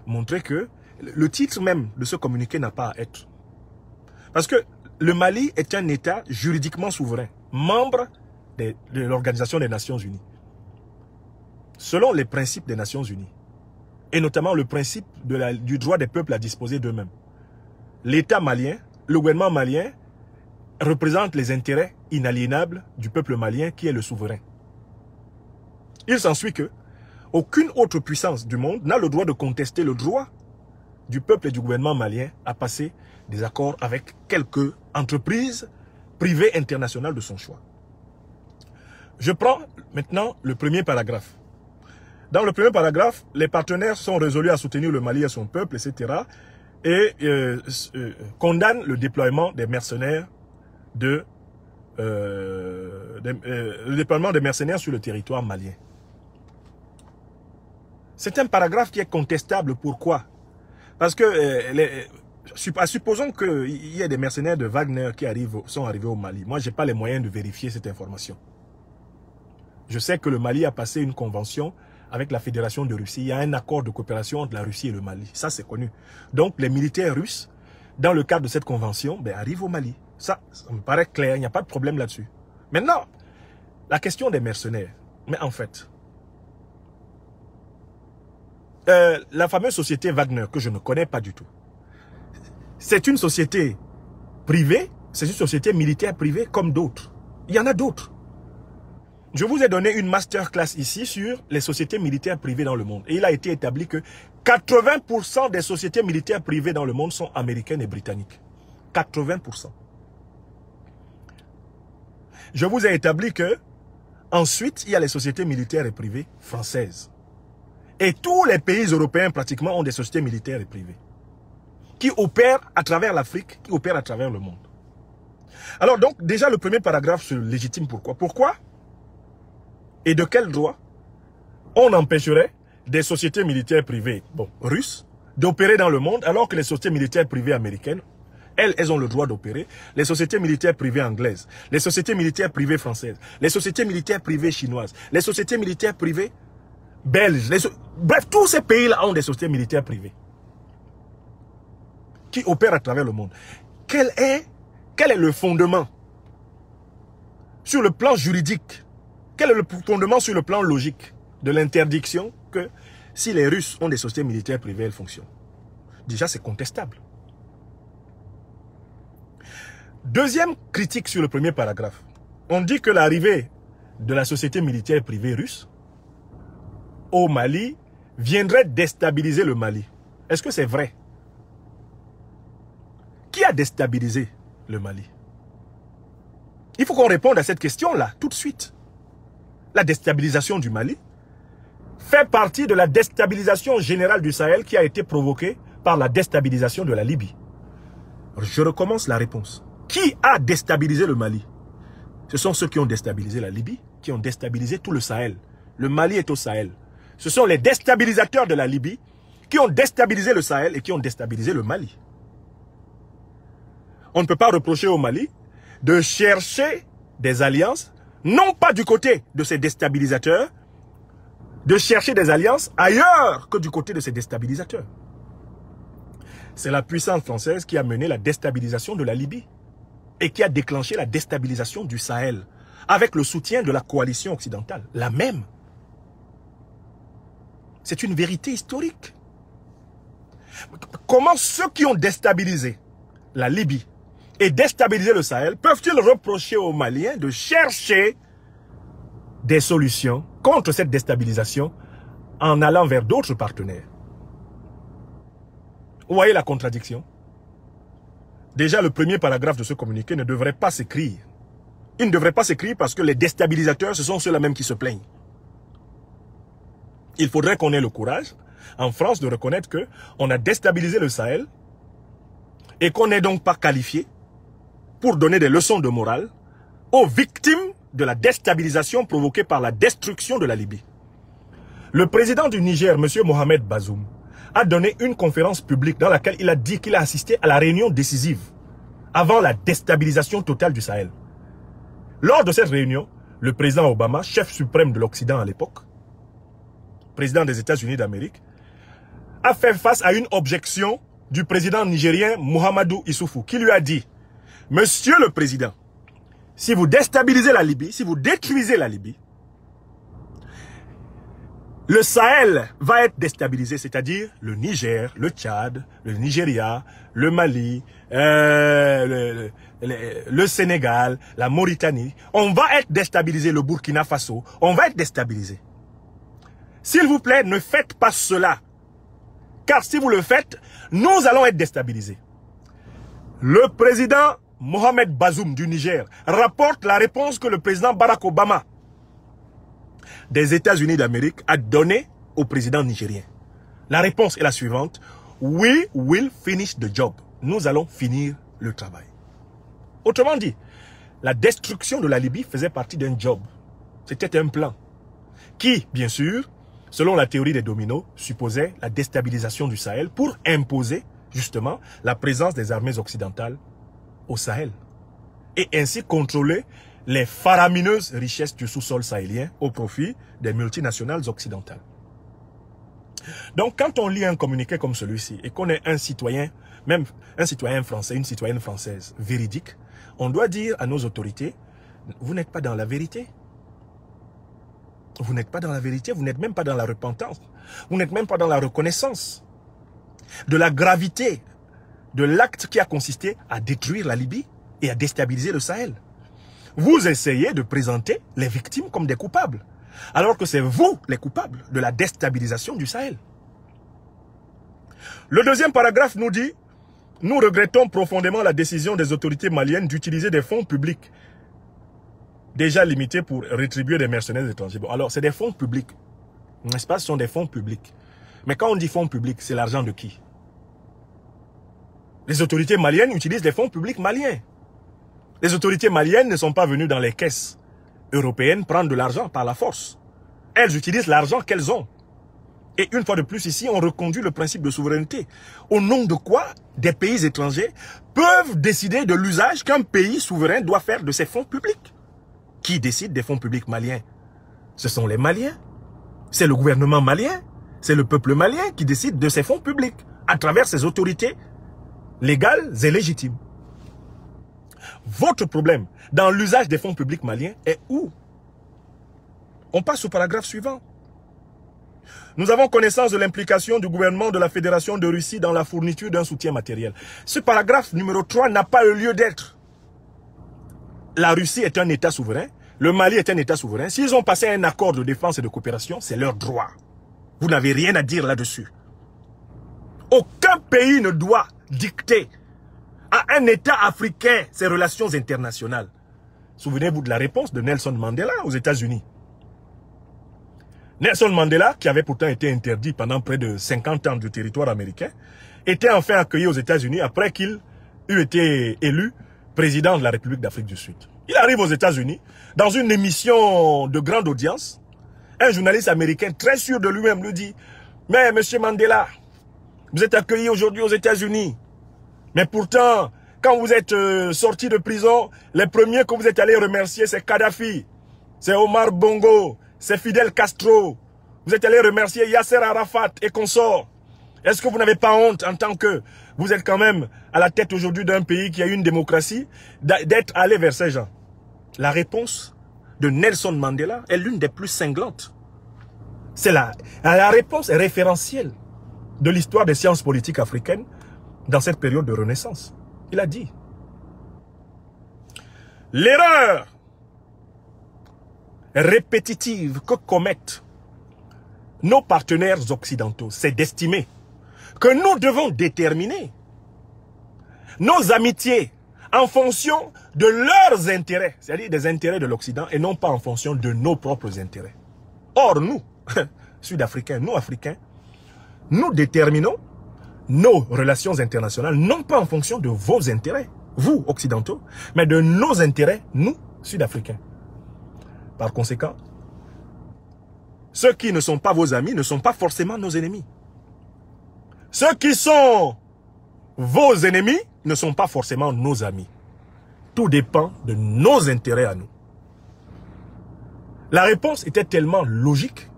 montrer que le titre même de ce communiqué n'a pas à être. Parce que le Mali est un État juridiquement souverain, membre de l'Organisation des Nations Unies, selon les principes des Nations Unies. Et notamment le principe du droit des peuples à disposer d'eux-mêmes. L'État malien, le gouvernement malien, représente les intérêts inaliénables du peuple malien qui est le souverain. Il s'ensuit que aucune autre puissance du monde n'a le droit de contester le droit du peuple et du gouvernement malien à passer des accords avec quelques entreprises privées internationales de son choix. Je prends maintenant le premier paragraphe. Dans le premier paragraphe, les partenaires sont résolus à soutenir le Mali et son peuple, etc. et condamnent le déploiement des mercenaires le déploiement des mercenaires sur le territoire malien. C'est un paragraphe qui est contestable. Pourquoi? Parce que supposons qu'il y ait des mercenaires de Wagner qui sont arrivés au Mali. Moi, je n'ai pas les moyens de vérifier cette information. Je sais que le Mali a passé une convention avec la Fédération de Russie. Il y a un accord de coopération entre la Russie et le Mali. Ça, c'est connu. Donc, les militaires russes, dans le cadre de cette convention, arrivent au Mali. Ça me paraît clair. Il n'y a pas de problème là-dessus. Maintenant, la question des mercenaires. Mais en fait, la fameuse société Wagner, que je ne connais pas du tout, c'est une société privée, c'est une société militaire privée comme d'autres. Il y en a d'autres. Je vous ai donné une masterclass ici sur les sociétés militaires privées dans le monde. Et il a été établi que 80% des sociétés militaires privées dans le monde sont américaines et britanniques. 80%. Je vous ai établi que ensuite, il y a les sociétés militaires et privées françaises. Et tous les pays européens pratiquement ont des sociétés militaires et privées qui opèrent à travers l'Afrique, qui opèrent à travers le monde. Alors donc, déjà le premier paragraphe se légitime. Pourquoi? Pourquoi? Et de quel droit on empêcherait des sociétés militaires privées russes d'opérer dans le monde alors que les sociétés militaires privées américaines, elles ont le droit d'opérer, les sociétés militaires privées anglaises, les sociétés militaires privées françaises, les sociétés militaires privées chinoises, les sociétés militaires privées belges, bref, tous ces pays-là ont des sociétés militaires privées qui opèrent à travers le monde. Quel est le fondement sur le plan juridique, quel est le fondement sur le plan logique de l'interdiction que si les Russes ont des sociétés militaires privées, elles fonctionnent? Déjà, c'est contestable. Deuxième critique sur le premier paragraphe. On dit que l'arrivée de la société militaire privée russe au Mali viendrait déstabiliser le Mali. Est-ce que c'est vrai? Qui a déstabilisé le Mali? Il faut qu'on réponde à cette question-là tout de suite. La déstabilisation du Mali fait partie de la déstabilisation générale du Sahel qui a été provoquée par la déstabilisation de la Libye. Je recommence la réponse. Qui a déstabilisé le Mali? Ce sont ceux qui ont déstabilisé la Libye, qui ont déstabilisé tout le Sahel. Le Mali est au Sahel. Ce sont les déstabilisateurs de la Libye qui ont déstabilisé le Sahel et qui ont déstabilisé le Mali. On ne peut pas reprocher au Mali de chercher des alliances, non pas du côté de ces déstabilisateurs, de chercher des alliances ailleurs que du côté de ces déstabilisateurs. C'est la puissance française qui a mené la déstabilisation de la Libye et qui a déclenché la déstabilisation du Sahel avec le soutien de la coalition occidentale, la même. C'est une vérité historique. Comment ceux qui ont déstabilisé la Libye et déstabilisé le Sahel peuvent-ils reprocher aux Maliens de chercher des solutions contre cette déstabilisation en allant vers d'autres partenaires? Vous voyez la contradiction? Déjà, le premier paragraphe de ce communiqué ne devrait pas s'écrire. Il ne devrait pas s'écrire parce que les déstabilisateurs, ce sont ceux-là même qui se plaignent. Il faudrait qu'on ait le courage, en France, de reconnaître qu'on a déstabilisé le Sahel et qu'on n'est donc pas qualifié pour donner des leçons de morale aux victimes de la déstabilisation provoquée par la destruction de la Libye. Le président du Niger, M. Mohamed Bazoum, a donné une conférence publique dans laquelle il a dit qu'il a assisté à la réunion décisive avant la déstabilisation totale du Sahel. Lors de cette réunion, le président Obama, chef suprême de l'Occident à l'époque, président des États-Unis d'Amérique, a fait face à une objection du président nigérien Mahamadou Issoufou, qui lui a dit: « Monsieur le Président, si vous déstabilisez la Libye, si vous détruisez la Libye, le Sahel va être déstabilisé, c'est-à-dire le Niger, le Tchad, le Nigeria, le Mali, le Sénégal, la Mauritanie. On va être déstabilisé, le Burkina Faso, on va être déstabilisé. S'il vous plaît, ne faites pas cela. Car si vous le faites, nous allons être déstabilisés. » Le président Mohamed Bazoum du Niger rapporte la réponse que le président Barack Obama des États-Unis d'Amérique a donnée au président nigérien. La réponse est la suivante: We will finish the job. Nous allons finir le travail. Autrement dit, la destruction de la Libye faisait partie d'un job. C'était un plan qui, bien sûr, selon la théorie des dominos, supposait la déstabilisation du Sahel pour imposer justement la présence des armées occidentales au Sahel et ainsi contrôler les faramineuses richesses du sous-sol sahélien au profit des multinationales occidentales. Donc quand on lit un communiqué comme celui-ci et qu'on est un citoyen, même un citoyen français, une citoyenne française véridique, on doit dire à nos autorités: vous n'êtes pas dans la vérité. Vous n'êtes pas dans la vérité, vous n'êtes même pas dans la repentance, vous n'êtes même pas dans la reconnaissance de la gravité de l'acte qui a consisté à détruire la Libye et à déstabiliser le Sahel. Vous essayez de présenter les victimes comme des coupables, alors que c'est vous les coupables de la déstabilisation du Sahel. Le deuxième paragraphe nous dit: nous regrettons profondément la décision des autorités maliennes d'utiliser des fonds publics déjà limités pour rétribuer des mercenaires étrangers. Bon, alors c'est des fonds publics, n'est-ce pas? Ce sont des fonds publics. Mais quand on dit fonds publics, c'est l'argent de qui? Les autorités maliennes utilisent des fonds publics maliens. Les autorités maliennes ne sont pas venues dans les caisses européennes prendre de l'argent par la force. Elles utilisent l'argent qu'elles ont. Et une fois de plus ici, on reconduit le principe de souveraineté. Au nom de quoi des pays étrangers peuvent décider de l'usage qu'un pays souverain doit faire de ses fonds publics. Qui décide des fonds publics maliens? Ce sont les Maliens. C'est le gouvernement malien. C'est le peuple malien qui décide de ses fonds publics à travers ses autorités légales et légitimes. Votre problème dans l'usage des fonds publics maliens est où? On passe au paragraphe suivant. Nous avons connaissance de l'implication du gouvernement de la Fédération de Russie dans la fourniture d'un soutien matériel. Ce paragraphe numéro 3 n'a pas eu lieu d'être. La Russie est un État souverain. Le Mali est un État souverain. S'ils ont passé un accord de défense et de coopération, c'est leur droit. Vous n'avez rien à dire là-dessus. Aucun pays ne doit dicter à un État africain ses relations internationales. Souvenez-vous de la réponse de Nelson Mandela aux États-Unis. Nelson Mandela, qui avait pourtant été interdit pendant près de 50 ans du territoire américain, était enfin accueilli aux États-Unis après qu'il eut été élu président de la République d'Afrique du Sud. Il arrive aux États-Unis, dans une émission de grande audience. Un journaliste américain très sûr de lui-même lui dit « Mais monsieur Mandela, vous êtes accueilli aujourd'hui aux États-Unis. Mais pourtant, quand vous êtes sorti de prison, les premiers que vous êtes allés remercier, c'est Kadhafi, c'est Omar Bongo, c'est Fidel Castro. Vous êtes allé remercier Yasser Arafat et consorts. Est-ce que vous n'avez pas honte en tant que vous êtes quand même à la tête aujourd'hui d'un pays qui a une démocratie d'être allé vers ces gens? La réponse de Nelson Mandela est l'une des plus cinglantes. C'est la réponse référentielle de l'histoire des sciences politiques africaines dans cette période de renaissance. Il a dit: l'erreur répétitive que commettent nos partenaires occidentaux, c'est d'estimer que nous devons déterminer nos amitiés en fonction de leurs intérêts, c'est-à-dire des intérêts de l'Occident et non pas en fonction de nos propres intérêts. Or, nous, Sud-Africains, nous, Africains, nous déterminons nos relations internationales non pas en fonction de vos intérêts, vous, Occidentaux, mais de nos intérêts, nous, Sud-Africains. Par conséquent, ceux qui ne sont pas vos amis ne sont pas forcément nos ennemis. Ceux qui sont vos ennemis ne sont pas forcément nos amis. Tout dépend de nos intérêts à nous. La réponse était tellement logique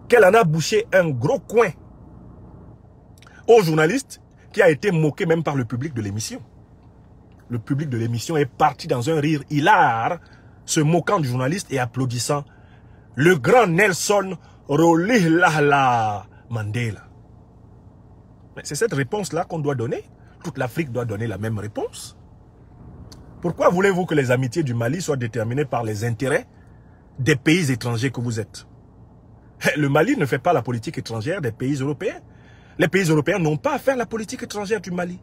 qu'elle en a bouché un gros coin au journaliste qui a été moqué même par le public de l'émission. Le public de l'émission est parti dans un rire hilar, se moquant du journaliste et applaudissant le grand Nelson Rolihlahla Mandela. Mais c'est cette réponse-là qu'on doit donner. Toute l'Afrique doit donner la même réponse. Pourquoi voulez-vous que les amitiés du Mali soient déterminées par les intérêts des pays étrangers que vous êtes? Le Mali ne fait pas la politique étrangère des pays européens. Les pays européens n'ont pas à faire la politique étrangère du Mali.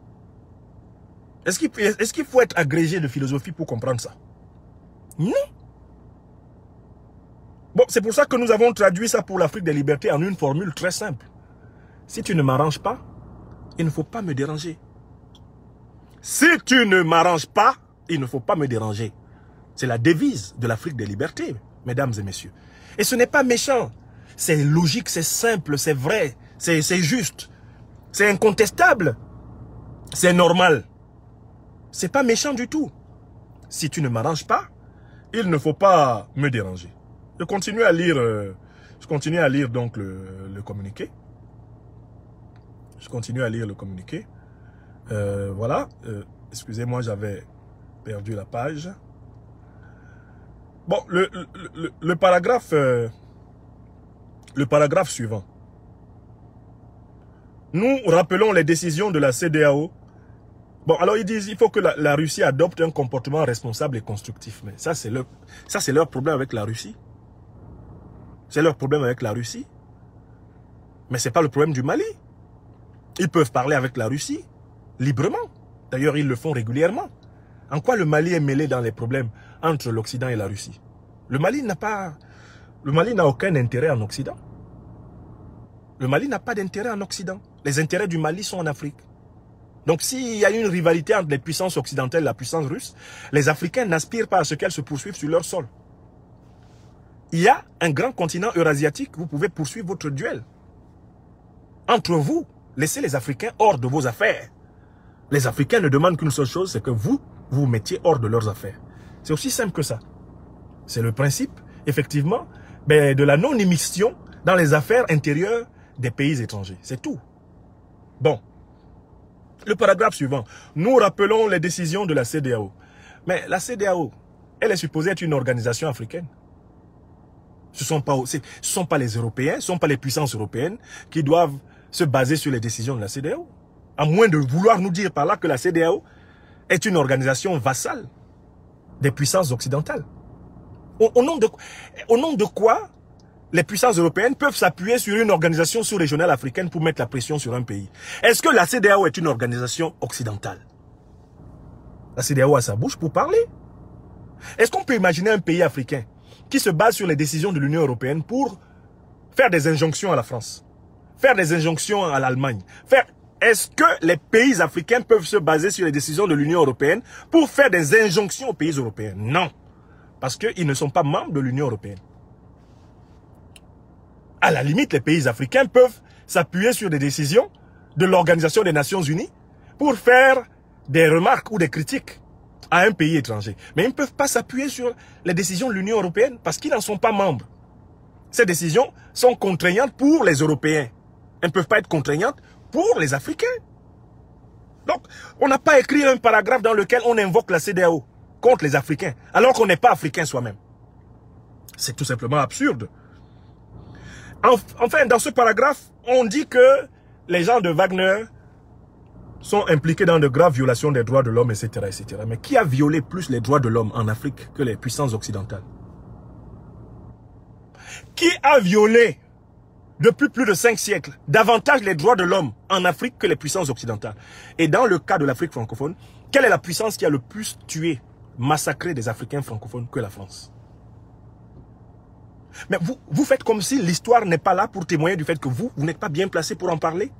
Est-ce qu'il faut être agrégé de philosophie pour comprendre ça? Non. Bon, c'est pour ça que nous avons traduit ça pour l'Afrique des libertés en une formule très simple. Si tu ne m'arranges pas, il ne faut pas me déranger. Si tu ne m'arranges pas, il ne faut pas me déranger. C'est la devise de l'Afrique des libertés, mesdames et messieurs. Et ce n'est pas méchant. C'est logique, c'est simple, c'est vrai, c'est juste. C'est incontestable. C'est normal. C'est pas méchant du tout. Si tu ne m'arranges pas, il ne faut pas me déranger. Je continue à lire, donc le communiqué. Je continue à lire le communiqué. Voilà. Excusez-moi, j'avais perdu la page. Bon, le paragraphe suivant. Nous rappelons les décisions de la CEDEAO. Bon, alors ils disent qu'il faut que la Russie adopte un comportement responsable et constructif. Mais ça, c'est leur problème avec la Russie. C'est leur problème avec la Russie. Mais ce n'est pas le problème du Mali. Ils peuvent parler avec la Russie librement. D'ailleurs, ils le font régulièrement. En quoi le Mali est mêlé dans les problèmes entre l'Occident et la Russie? Le Mali n'a aucun intérêt en Occident. Le Mali n'a pas d'intérêt en Occident. Les intérêts du Mali sont en Afrique. Donc s'il y a une rivalité entre les puissances occidentales et la puissance russe, les Africains n'aspirent pas à ce qu'elles se poursuivent sur leur sol. Il y a un grand continent eurasiatique, vous pouvez poursuivre votre duel. Entre vous, laissez les Africains hors de vos affaires. Les Africains ne demandent qu'une seule chose, c'est que vous vous mettiez hors de leurs affaires. C'est aussi simple que ça. C'est le principe, effectivement, de la non-émission dans les affaires intérieures des pays étrangers. C'est tout. Bon. Le paragraphe suivant. Nous rappelons les décisions de la CEDEAO. Mais la CEDEAO, elle est supposée être une organisation africaine. Ce ne sont pas les Européens, ce ne sont pas les puissances européennes qui doivent se baser sur les décisions de la CEDEAO. À moins de vouloir nous dire par là que la CEDEAO est une organisation vassale des puissances occidentales. Au nom de quoi les puissances européennes peuvent s'appuyer sur une organisation sous-régionale africaine pour mettre la pression sur un pays? Est-ce que la CEDEAO est une organisation occidentale? La CEDEAO a sa bouche pour parler. Est-ce qu'on peut imaginer un pays africain qui se base sur les décisions de l'Union européenne pour faire des injonctions à la France, faire des injonctions à l'Allemagne? Est-ce que les pays africains peuvent se baser sur les décisions de l'Union européenne pour faire des injonctions aux pays européens? Non. Parce qu'ils ne sont pas membres de l'Union européenne. À la limite, les pays africains peuvent s'appuyer sur des décisions de l'Organisation des Nations Unies pour faire des remarques ou des critiques à un pays étranger. Mais ils ne peuvent pas s'appuyer sur les décisions de l'Union européenne parce qu'ils n'en sont pas membres. Ces décisions sont contraignantes pour les Européens. Elles ne peuvent pas être contraignantes pour les Africains. Donc, on n'a pas écrit un paragraphe dans lequel on invoque la CEDEAO contre les Africains, alors qu'on n'est pas Africain soi-même. C'est tout simplement absurde. Enfin, dans ce paragraphe, on dit que les gens de Wagner sont impliqués dans de graves violations des droits de l'homme, etc., etc. Mais qui a violé plus les droits de l'homme en Afrique que les puissances occidentales? Qui a violé depuis plus de 5 siècles davantage les droits de l'homme en Afrique que les puissances occidentales? Et dans le cas de l'Afrique francophone, quelle est la puissance qui a le plus tué, massacré des Africains francophones que la France? Mais vous faites comme si l'histoire n'est pas là pour témoigner du fait que vous n'êtes pas bien placé pour en parler.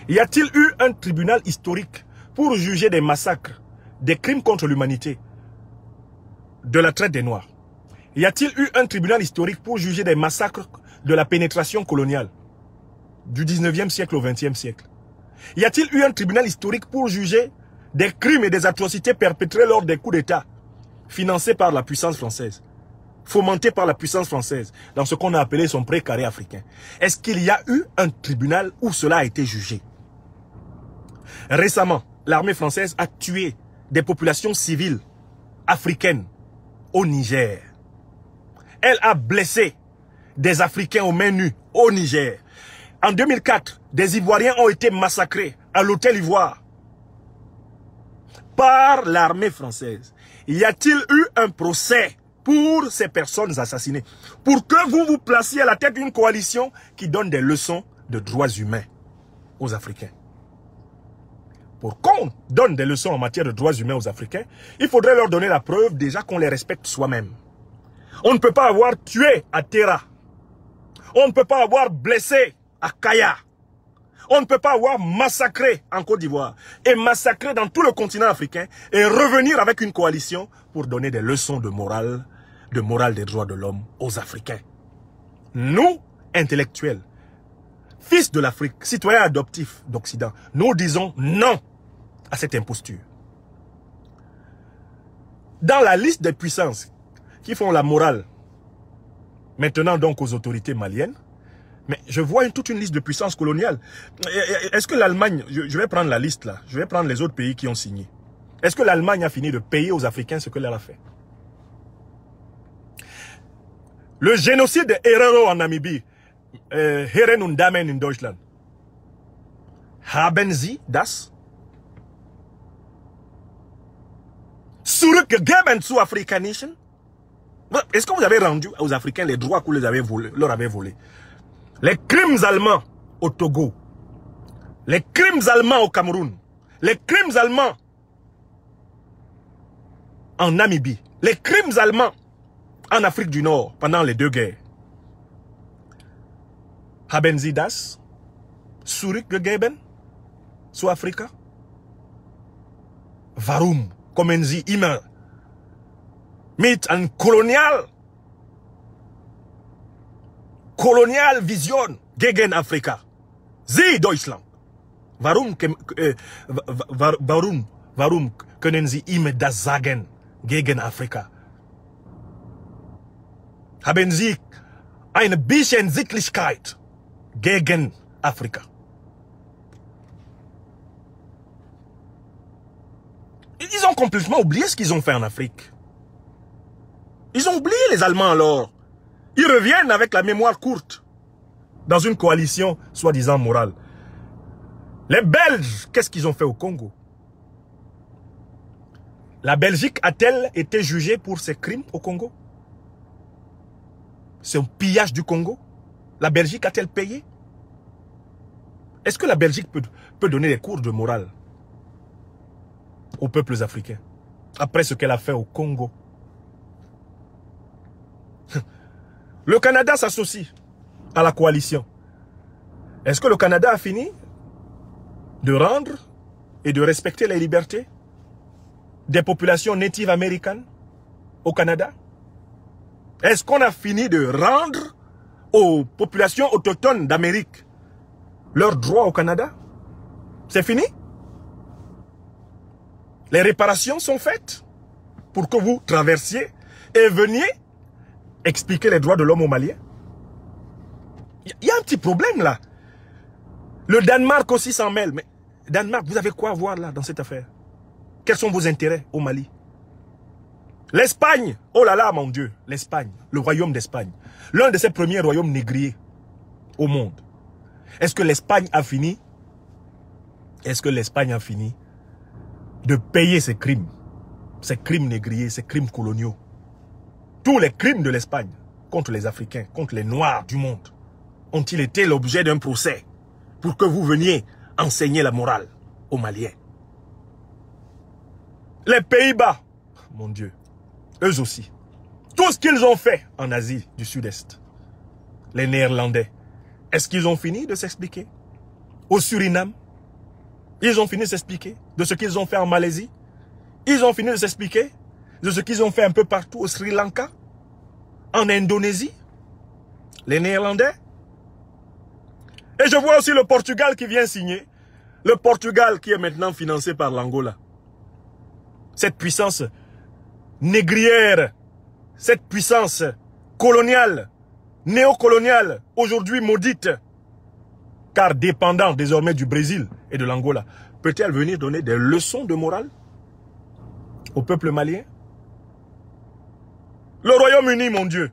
Y a-t-il eu un tribunal historique pour juger des massacres, des crimes contre l'humanité, de la traite des Noirs? Y a-t-il eu un tribunal historique pour juger des massacres de la pénétration coloniale du 19e siècle au 20e siècle? Y a-t-il eu un tribunal historique pour juger des crimes et des atrocités perpétrés lors des coups d'État financés par la puissance française, fomentés par la puissance française dans ce qu'on a appelé son précaré africain? Est-ce qu'il y a eu un tribunal où cela a été jugé? Récemment, l'armée française a tué des populations civiles africaines au Niger. Elle a blessé des Africains aux mains nues au Niger. En 2004, des Ivoiriens ont été massacrés à l'hôtel Ivoire par l'armée française. Y a-t-il eu un procès pour ces personnes assassinées, pour que vous vous placiez à la tête d'une coalition qui donne des leçons de droits humains aux Africains? Pour qu'on donne des leçons en matière de droits humains aux Africains, il faudrait leur donner la preuve déjà qu'on les respecte soi-même. On ne peut pas avoir tué à Terra. On ne peut pas avoir blessé à Kaya. On ne peut pas avoir massacré en Côte d'Ivoire et massacré dans tout le continent africain et revenir avec une coalition pour donner des leçons de morale des droits de l'homme aux Africains. Nous, intellectuels, fils de l'Afrique, citoyens adoptifs d'Occident, nous disons non à cette imposture. Dans la liste des puissances qui font la morale, maintenant donc aux autorités maliennes, mais je vois toute une liste de puissances coloniales. Est-ce que l'Allemagne, je vais prendre la liste là, je vais prendre les autres pays qui ont signé. Est-ce que l'Allemagne a fini de payer aux Africains ce qu'elle a fait? Le génocide de Herero en Namibie, Herren und Damen in Deutschland. Haben Sie das? Zurückgegeben zur Afrikanischen? Est-ce que vous avez rendu aux Africains les droits que vous leur avez volés? Les crimes allemands au Togo, les crimes allemands au Cameroun, les crimes allemands en Namibie, les crimes allemands en Afrique du Nord pendant les 2 guerres. Haben Sie das zurückgegeben zu Afrika? Warum kommen Sie immer mit einer Kolonialvision gegen Afrika? Sie, Deutschland. Warum können Sie immer das sagen gegen Afrika? Haben Sie ein bisschen Sittlichkeit gegen Afrika? Ils ont complètement oublié ce qu'ils ont fait en Afrique. Ils ont oublié les Allemands alors. Ils reviennent avec la mémoire courte. Dans une coalition soi-disant morale. Les Belges, qu'est-ce qu'ils ont fait au Congo? La Belgique a-t-elle été jugée pour ses crimes au Congo? C'est un pillage du Congo? La Belgique a-t-elle payé? Est-ce que la Belgique peut donner des cours de morale aux peuples africains après ce qu'elle a fait au Congo? Le Canada s'associe à la coalition. Est-ce que le Canada a fini de rendre et de respecter les libertés des populations natives américaines au Canada? Est-ce qu'on a fini de rendre aux populations autochtones d'Amérique leurs droits au Canada? C'est fini? Les réparations sont faites pour que vous traversiez et veniez expliquer les droits de l'homme aux Maliens. Il y a un petit problème là. Le Danemark aussi s'en mêle. Mais Danemark, vous avez quoi à voir là dans cette affaire? Quels sont vos intérêts au Mali? L'Espagne, oh là là mon Dieu, l'Espagne, le royaume d'Espagne. L'un de ces premiers royaumes négriers au monde. Est-ce que l'Espagne a fini? Est-ce que l'Espagne a fini de payer ses crimes négriers, ses crimes coloniaux? Tous les crimes de l'Espagne contre les Africains, contre les Noirs du monde, ont-ils été l'objet d'un procès pour que vous veniez enseigner la morale aux Maliens? Les Pays-Bas, mon Dieu, eux aussi, tout ce qu'ils ont fait en Asie du Sud-Est, les Néerlandais, est-ce qu'ils ont fini de s'expliquer? Au Suriname, ils ont fini de s'expliquer de ce qu'ils ont fait en Malaisie. Ils ont fini de s'expliquer de ce qu'ils ont fait un peu partout au Sri Lanka, en Indonésie, les Néerlandais. Et je vois aussi le Portugal qui vient signer. Le Portugal qui est maintenant financé par l'Angola. Cette puissance négrière, cette puissance coloniale, néocoloniale, aujourd'hui maudite, car dépendant désormais du Brésil et de l'Angola, peut-elle venir donner des leçons de morale au peuple malien? Le Royaume-Uni, mon Dieu,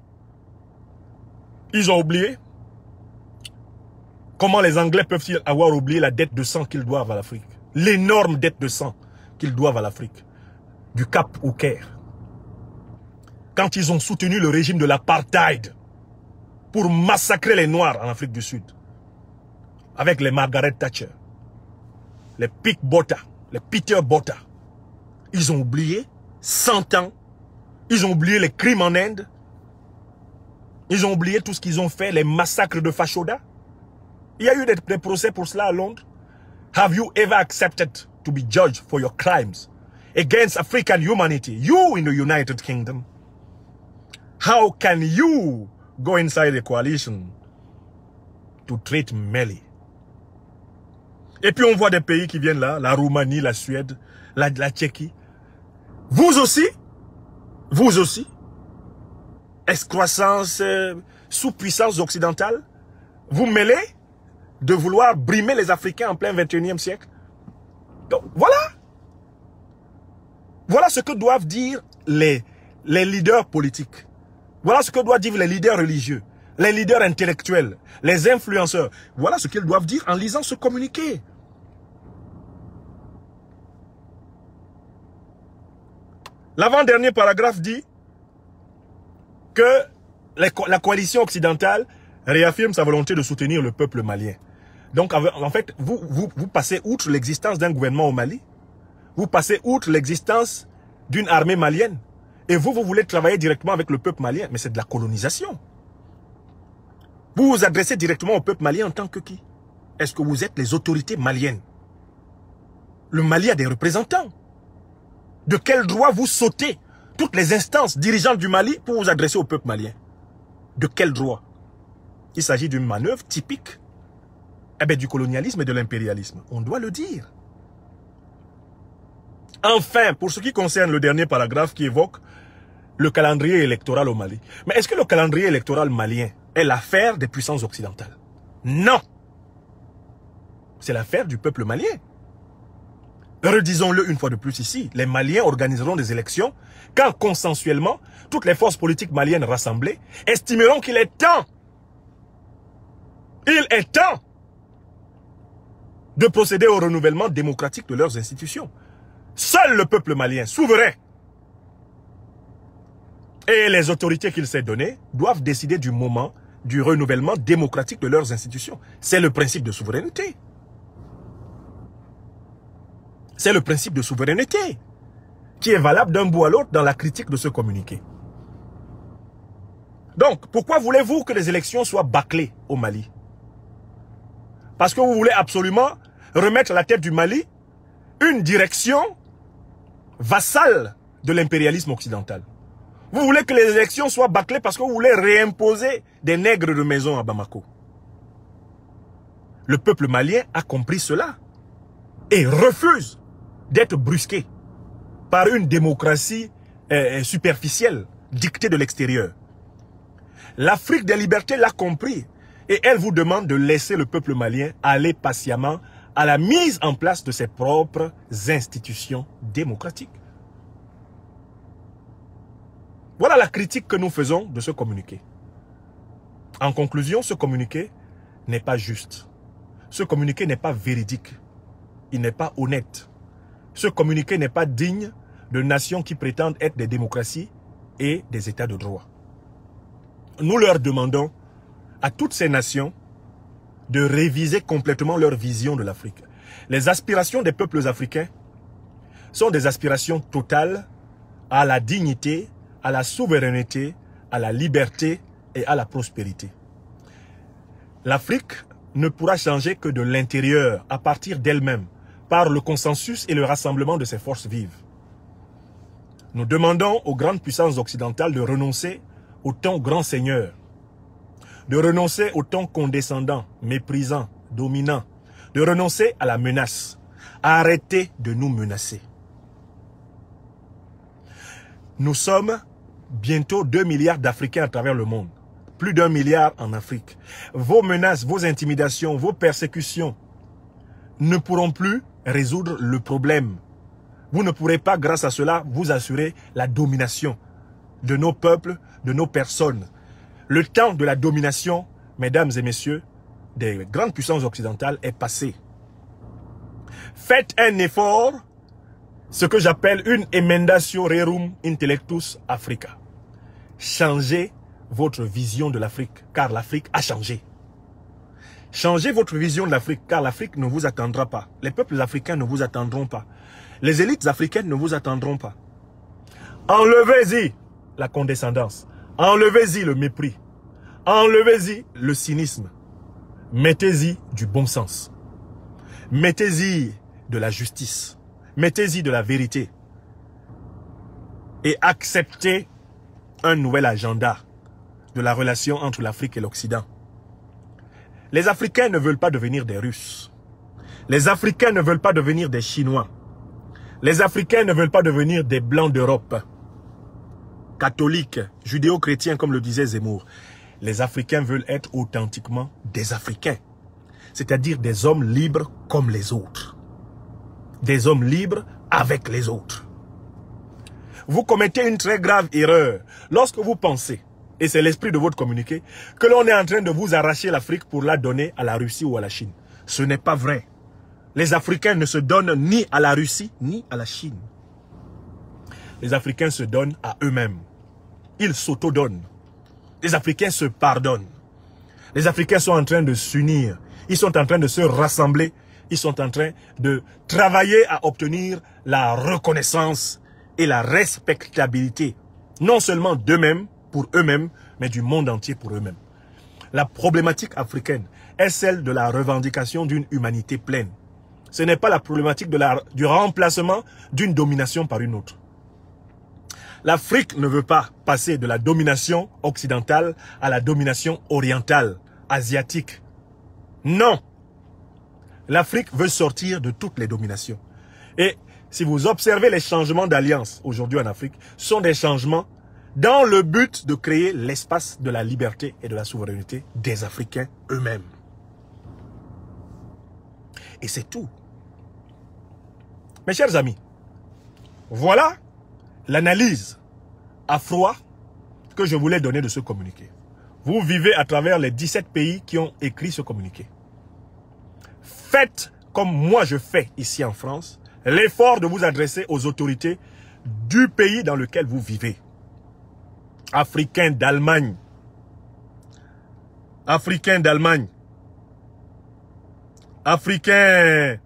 ils ont oublié. Comment les Anglais peuvent-ils avoir oublié la dette de sang qu'ils doivent à l'Afrique? L'énorme dette de sang qu'ils doivent à l'Afrique. Du Cap au Caire. Quand ils ont soutenu le régime de l'apartheid pour massacrer les Noirs en Afrique du Sud. Avec les Margaret Thatcher, les Pik Botha, les Peter Botha. Ils ont oublié 100 ans. Ils ont oublié les crimes en Inde. Ils ont oublié tout ce qu'ils ont fait, les massacres de Fashoda. Il y a eu des procès pour cela à Londres. Have you ever accepted to be judged for your crimes against African humanity? You in the United Kingdom. How can you go inside the coalition to treat Mali? Et puis on voit des pays qui viennent là, la Roumanie, la Suède, la Tchéquie. Vous aussi, excroissance, sous-puissance occidentale, vous mêlez de vouloir brimer les Africains en plein 21e siècle. Donc voilà. Voilà ce que doivent dire les leaders politiques. Voilà ce que doivent dire les leaders religieux, les leaders intellectuels, les influenceurs. Voilà ce qu'ils doivent dire en lisant ce communiqué. L'avant-dernier paragraphe dit que la coalition occidentale réaffirme sa volonté de soutenir le peuple malien. Donc, en fait, vous passez outre l'existence d'un gouvernement au Mali, vous passez outre l'existence d'une armée malienne, et vous voulez travailler directement avec le peuple malien, mais c'est de la colonisation. Vous vous adressez directement au peuple malien en tant que qui? Est-ce que vous êtes les autorités maliennes? Le Mali a des représentants. De quel droit vous sautez toutes les instances dirigeantes du Mali pour vous adresser au peuple malien? De quel droit? Il s'agit d'une manœuvre typique du colonialisme et de l'impérialisme. On doit le dire. Enfin, pour ce qui concerne le dernier paragraphe qui évoque le calendrier électoral au Mali. Mais est-ce que le calendrier électoral malien est l'affaire des puissances occidentales? Non. C'est l'affaire du peuple malien. redisons-le une fois de plus ici, les Maliens organiseront des élections quand consensuellement, toutes les forces politiques maliennes rassemblées estimeront qu'il est temps, de procéder au renouvellement démocratique de leurs institutions. Seul le peuple malien, souverain, et les autorités qu'il s'est données doivent décider du moment du renouvellement démocratique de leurs institutions. C'est le principe de souveraineté. C'est le principe de souveraineté qui est valable d'un bout à l'autre dans la critique de ce communiqué. Donc, pourquoi voulez-vous que les élections soient bâclées au Mali? Parce que vous voulez absolument remettre à la tête du Mali une direction vassale de l'impérialisme occidental. Vous voulez que les élections soient bâclées parce que vous voulez réimposer des nègres de maison à Bamako. Le peuple malien a compris cela et refuse d'être brusqué par une démocratie superficielle dictée de l'extérieur. L'Afrique des libertés l'a compris et elle vous demande de laisser le peuple malien aller patiemment à la mise en place de ses propres institutions démocratiques. Voilà la critique que nous faisons de ce communiqué. En conclusion, ce communiqué n'est pas juste. Ce communiqué n'est pas véridique. Il n'est pas honnête. Ce communiqué n'est pas digne de nations qui prétendent être des démocraties et des États de droit. Nous leur demandons à toutes ces nations de réviser complètement leur vision de l'Afrique. Les aspirations des peuples africains sont des aspirations totales à la dignité, à la souveraineté, à la liberté et à la prospérité. L'Afrique ne pourra changer que de l'intérieur, à partir d'elle-même, par le consensus et le rassemblement de ses forces vives. Nous demandons aux grandes puissances occidentales de renoncer au ton grand seigneur, de renoncer au ton condescendant, méprisant, dominant, de renoncer à la menace, à arrêter de nous menacer. Nous sommes bientôt 2 milliards d'Africains à travers le monde, plus d'1 milliard en Afrique. Vos menaces, vos intimidations, vos persécutions ne pourront plus résoudre le problème. Vous ne pourrez pas, grâce à cela, vous assurer la domination de nos peuples, de nos personnes. Le temps de la domination, mesdames et messieurs, des grandes puissances occidentales est passé. Faites un effort, ce que j'appelle une emendatio rerum intellectus Africa. Changez votre vision de l'Afrique, car l'Afrique a changé. Changez votre vision de l'Afrique, car l'Afrique ne vous attendra pas. Les peuples africains ne vous attendront pas. Les élites africaines ne vous attendront pas. Enlevez-y la condescendance. Enlevez-y le mépris. Enlevez-y le cynisme. Mettez-y du bon sens. Mettez-y de la justice. Mettez-y de la vérité. Et acceptez un nouvel agenda de la relation entre l'Afrique et l'Occident. Les Africains ne veulent pas devenir des Russes. Les Africains ne veulent pas devenir des Chinois. Les Africains ne veulent pas devenir des Blancs d'Europe. Catholiques, judéo-chrétiens comme le disait Zemmour. Les Africains veulent être authentiquement des Africains. C'est-à-dire des hommes libres comme les autres. Des hommes libres avec les autres. Vous commettez une très grave erreur lorsque vous pensez, et c'est l'esprit de votre communiqué, que l'on est en train de vous arracher l'Afrique pour la donner à la Russie ou à la Chine. Ce n'est pas vrai. Les Africains ne se donnent ni à la Russie ni à la Chine. Les Africains se donnent à eux-mêmes. Ils s'auto-donnent. Les Africains se pardonnent. Les Africains sont en train de s'unir. Ils sont en train de se rassembler. Ils sont en train de travailler à obtenir la reconnaissance et la respectabilité, non seulement d'eux-mêmes, pour eux-mêmes, mais du monde entier pour eux-mêmes. La problématique africaine est celle de la revendication d'une humanité pleine. Ce n'est pas la problématique du remplacement d'une domination par une autre. L'Afrique ne veut pas passer de la domination occidentale à la domination orientale, asiatique. Non! L'Afrique veut sortir de toutes les dominations. Et si vous observez les changements d'alliance aujourd'hui en Afrique, ce sont des changements dans le but de créer l'espace de la liberté et de la souveraineté des Africains eux-mêmes. Et c'est tout. Mes chers amis, voilà l'analyse à froid que je voulais donner de ce communiqué. Vous vivez à travers les 17 pays qui ont écrit ce communiqué. Faites comme moi je fais ici en France, l'effort de vous adresser aux autorités du pays dans lequel vous vivez. Africains d'Allemagne. Africains d'Allemagne. Africains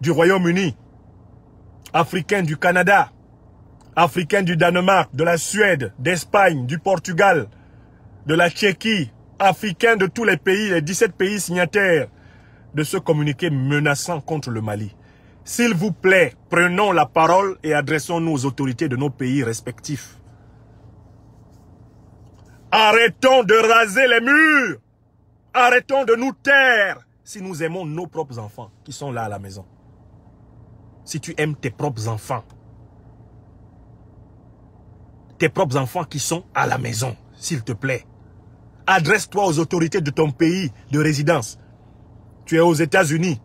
du Royaume-Uni. Africains du Canada. Africains du Danemark, de la Suède, d'Espagne, du Portugal, de la Tchéquie. Africains de tous les pays, les 17 pays signataires de ce communiqué menaçant contre le Mali. S'il vous plaît, prenons la parole et adressons-nous aux autorités de nos pays respectifs. Arrêtons de raser les murs. Arrêtons de nous taire si nous aimons nos propres enfants qui sont là à la maison. Si tu aimes tes propres enfants qui sont à la maison, s'il te plaît, adresse-toi aux autorités de ton pays de résidence. Tu es aux États-Unis,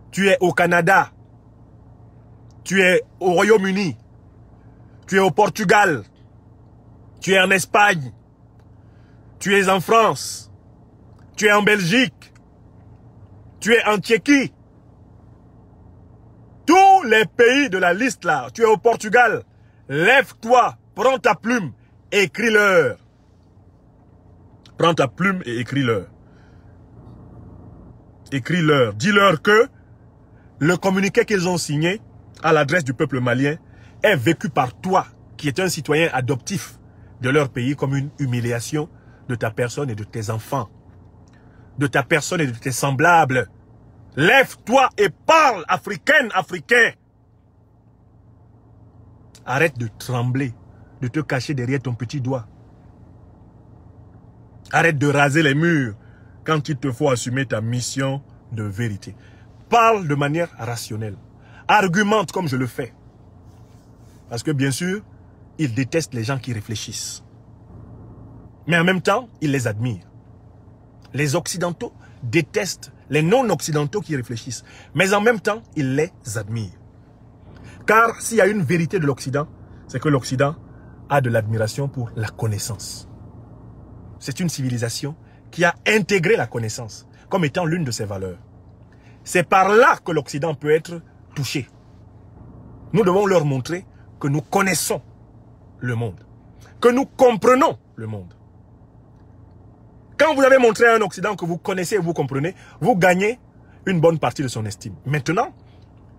tu es au Canada, tu es au Royaume-Uni, tu es au Portugal, tu es en Espagne, tu es en France, tu es en Belgique, tu es en Tchéquie. Tous les pays de la liste là, tu es au Portugal. Lève-toi, prends ta plume, écris-leur. Prends ta plume et écris-leur. Écris-leur, dis-leur que le communiqué qu'ils ont signé à l'adresse du peuple malien est vécu par toi, qui es un citoyen adoptif de leur pays, comme une humiliation de ta personne et de tes enfants, de ta personne et de tes semblables. Lève-toi et parle, africaine, africain. Arrête de trembler, de te cacher derrière ton petit doigt. Arrête de raser les murs quand il te faut assumer ta mission de vérité. Parle de manière rationnelle. Argumente comme je le fais. Parce que bien sûr, ils détestent les gens qui réfléchissent. Mais en même temps, ils les admirent. Les Occidentaux détestent les non-Occidentaux qui réfléchissent. Mais en même temps, ils les admirent. Car s'il y a une vérité de l'Occident, c'est que l'Occident a de l'admiration pour la connaissance. C'est une civilisation qui a intégré la connaissance comme étant l'une de ses valeurs. C'est par là que l'Occident peut être touché. Nous devons leur montrer que nous connaissons le monde, que nous comprenons le monde. Quand vous avez montré à un Occident que vous connaissez et vous comprenez, vous gagnez une bonne partie de son estime. Maintenant,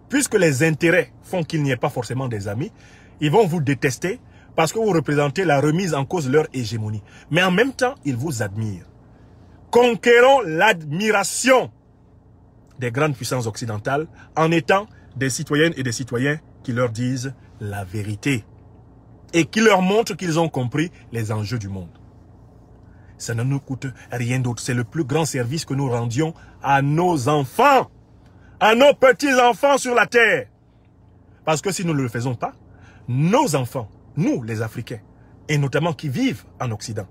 puisque les intérêts font qu'il n'y ait pas forcément des amis, ils vont vous détester parce que vous représentez la remise en cause de leur hégémonie. Mais en même temps, ils vous admirent. Conquérons l'admiration des grandes puissances occidentales en étant des citoyennes et des citoyens qui leur disent la vérité et qui leur montrent qu'ils ont compris les enjeux du monde. Ça ne nous coûte rien d'autre. C'est le plus grand service que nous rendions à nos enfants, à nos petits-enfants sur la terre. Parce que si nous ne le faisons pas, nos enfants, nous les Africains, et notamment qui vivent en Occident,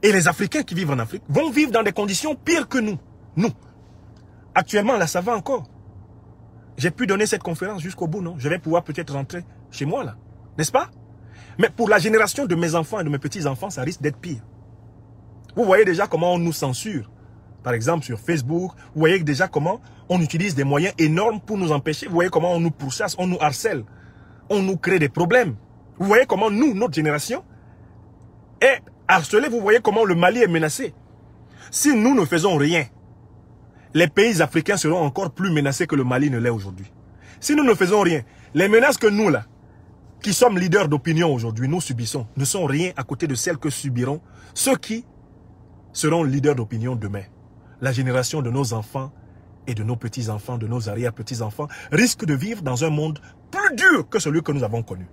et les Africains qui vivent en Afrique, vont vivre dans des conditions pires que nous. Nous. Actuellement, là, ça va encore. J'ai pu donner cette conférence jusqu'au bout, non? Je vais pouvoir peut-être rentrer chez moi, là. N'est-ce pas? Mais pour la génération de mes enfants et de mes petits-enfants, ça risque d'être pire. Vous voyez déjà comment on nous censure. Par exemple, sur Facebook, vous voyez déjà comment on utilise des moyens énormes pour nous empêcher. Vous voyez comment on nous pourchasse, on nous harcèle. On nous crée des problèmes. Vous voyez comment nous, notre génération, est harcelée. Vous voyez comment le Mali est menacé. Si nous ne faisons rien, les pays africains seront encore plus menacés que le Mali ne l'est aujourd'hui. Si nous ne faisons rien, les menaces que nous, là, qui sommes leaders d'opinion aujourd'hui, nous subissons, ne sont rien à côté de celles que subiront ceux qui seront leaders d'opinion demain. La génération de nos enfants et de nos petits-enfants, de nos arrière-petits-enfants, risque de vivre dans un monde plus dur que celui que nous avons connu.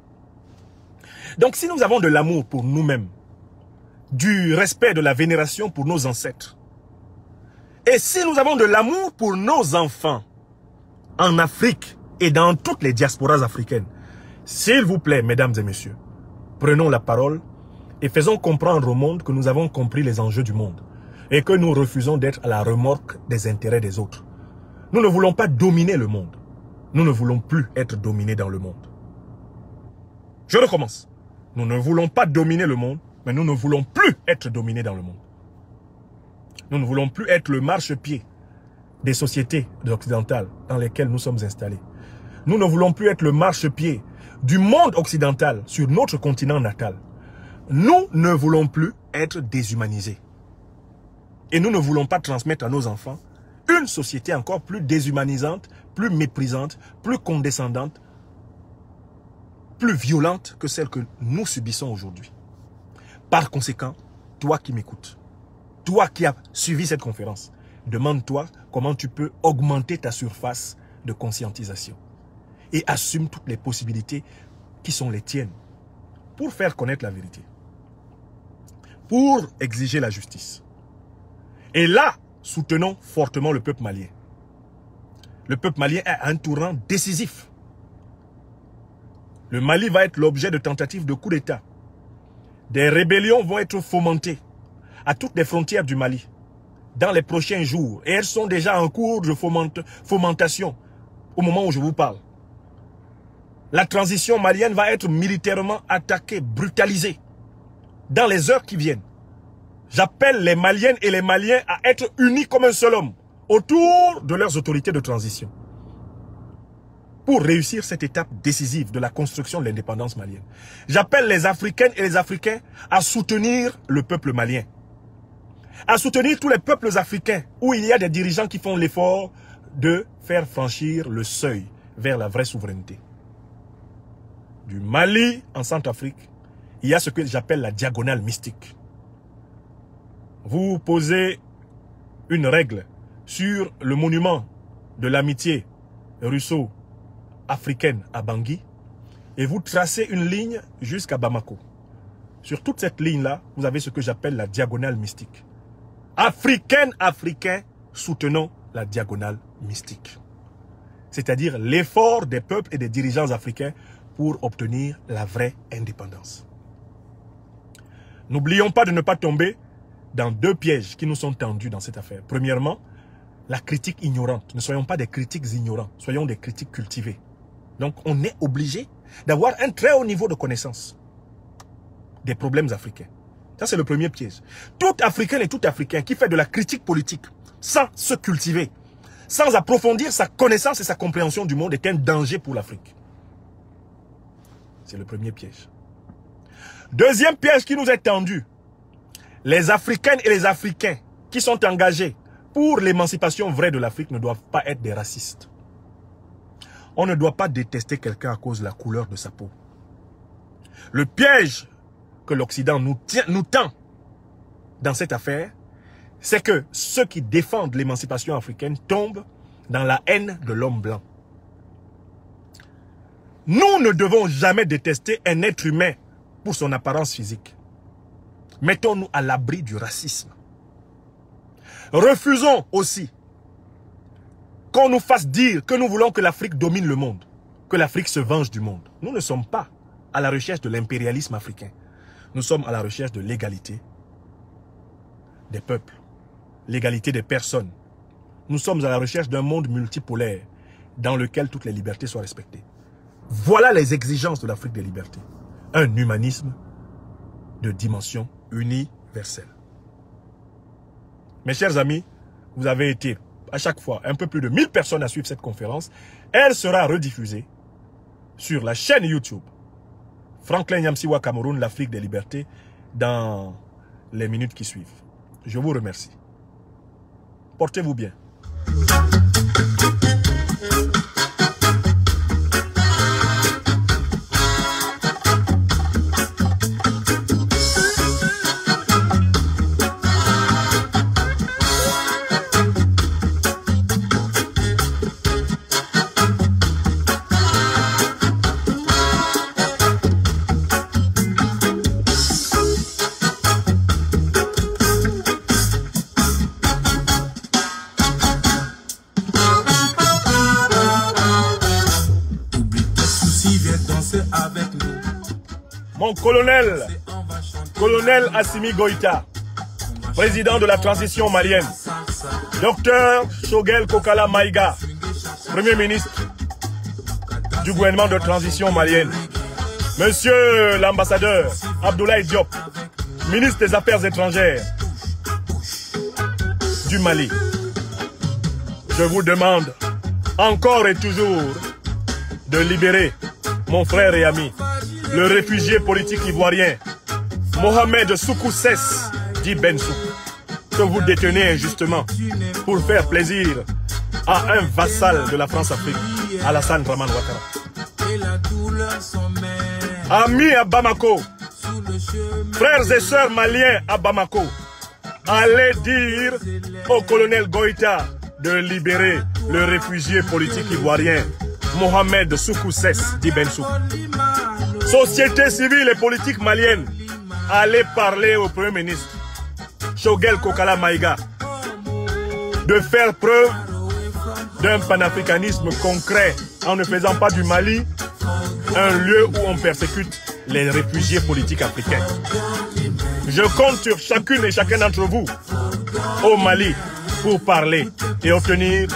Donc si nous avons de l'amour pour nous-mêmes, du respect, de la vénération pour nos ancêtres, et si nous avons de l'amour pour nos enfants en Afrique et dans toutes les diasporas africaines, s'il vous plaît, mesdames et messieurs, prenons la parole et faisons comprendre au monde que nous avons compris les enjeux du monde et que nous refusons d'être à la remorque des intérêts des autres. Nous ne voulons pas dominer le monde. Nous ne voulons plus être dominés dans le monde. Je recommence. Nous ne voulons pas dominer le monde, mais nous ne voulons plus être dominés dans le monde. Nous ne voulons plus être le marchepied des sociétés occidentales dans lesquelles nous sommes installés. Nous ne voulons plus être le marchepied du monde occidental sur notre continent natal. Nous ne voulons plus être déshumanisés. Et nous ne voulons pas transmettre à nos enfants une société encore plus déshumanisante, plus méprisante, plus condescendante, plus violente que celle que nous subissons aujourd'hui. Par conséquent, toi qui m'écoutes, toi qui as suivi cette conférence, demande-toi comment tu peux augmenter ta surface de conscientisation et assume toutes les possibilités qui sont les tiennes pour faire connaître la vérité, pour exiger la justice. Et là, soutenons fortement le peuple malien. Le peuple malien est à un tournant décisif. Le Mali va être l'objet de tentatives de coup d'État. Des rébellions vont être fomentées à toutes les frontières du Mali dans les prochains jours. Et elles sont déjà en cours de fomentation au moment où je vous parle. La transition malienne va être militairement attaquée, brutalisée dans les heures qui viennent. J'appelle les Maliennes et les Maliens à être unis comme un seul homme autour de leurs autorités de transition pour réussir cette étape décisive de la construction de l'indépendance malienne. J'appelle les Africaines et les Africains à soutenir le peuple malien, à soutenir tous les peuples africains où il y a des dirigeants qui font l'effort de faire franchir le seuil vers la vraie souveraineté. Du Mali en Centrafrique, il y a ce que j'appelle la diagonale mystique. Vous posez une règle sur le monument de l'amitié russo-africaine à Bangui et vous tracez une ligne jusqu'à Bamako. Sur toute cette ligne-là, vous avez ce que j'appelle la diagonale mystique. Africains, soutenons la diagonale mystique. C'est-à-dire l'effort des peuples et des dirigeants africains pour obtenir la vraie indépendance. N'oublions pas de ne pas tomber dans deux pièges qui nous sont tendus dans cette affaire. Premièrement, la critique ignorante. Ne soyons pas des critiques ignorants, soyons des critiques cultivés. Donc on est obligé d'avoir un très haut niveau de connaissance des problèmes africains. Ça c'est le premier piège. Tout Africain et tout Africain qui fait de la critique politique sans se cultiver, sans approfondir sa connaissance et sa compréhension du monde est un danger pour l'Afrique. C'est le premier piège. Deuxième piège qui nous est tendu. Les Africaines et les Africains qui sont engagés pour l'émancipation vraie de l'Afrique ne doivent pas être des racistes. On ne doit pas détester quelqu'un à cause de la couleur de sa peau. Le piège que l'Occident nous tend dans cette affaire, c'est que ceux qui défendent l'émancipation africaine tombent dans la haine de l'homme blanc. Nous ne devons jamais détester un être humain pour son apparence physique. Mettons-nous à l'abri du racisme. Refusons aussi qu'on nous fasse dire que nous voulons que l'Afrique domine le monde, que l'Afrique se venge du monde. Nous ne sommes pas à la recherche de l'impérialisme africain. Nous sommes à la recherche de l'égalité des peuples, l'égalité des personnes. Nous sommes à la recherche d'un monde multipolaire dans lequel toutes les libertés soient respectées. Voilà les exigences de l'Afrique des libertés. Un humanisme de dimension universelle. Mes chers amis, vous avez été à chaque fois un peu plus de 1000 personnes à suivre cette conférence. Elle sera rediffusée sur la chaîne YouTube Franklin Nyamsiwa Cameroun, l'Afrique des libertés, dans les minutes qui suivent. Je vous remercie. Portez-vous bien. Mon colonel Assimi Goïta, président de la transition malienne, Docteur Choguel Kokala Maïga, Premier ministre du gouvernement de transition malienne. Monsieur l'ambassadeur Abdoulaye Diop, ministre des Affaires étrangères du Mali. Je vous demande encore et toujours de libérer mon frère et ami, le réfugié politique ivoirien, Mohamed Soukou Sess, dit Bensouk, que vous détenez injustement pour faire plaisir à un vassal de la France-Afrique, Alassane Dramane Ouattara. Amis à Bamako, frères et sœurs maliens à Bamako, allez dire au colonel Goïta de libérer le réfugié politique ivoirien, Mohamed Soukou Sess, dit Bensouk. Société civile et politique malienne, allez parler au Premier ministre, Choguel Kokala Maïga, de faire preuve d'un panafricanisme concret en ne faisant pas du Mali un lieu où on persécute les réfugiés politiques africains. Je compte sur chacune et chacun d'entre vous au Mali pour parler et obtenir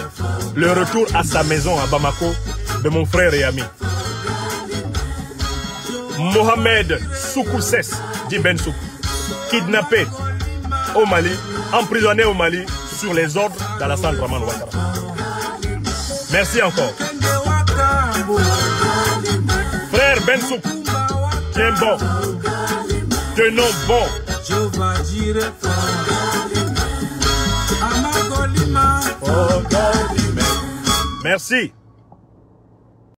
le retour à sa maison à Bamako de mon frère et ami Mohamed Soukou Sess, dit Bensouk, kidnappé au Mali, emprisonné au Mali sur les ordres d'Alassane Dramane Ouattara. Merci encore. Frère Bensouk, tiens bon, tenons bon. Merci.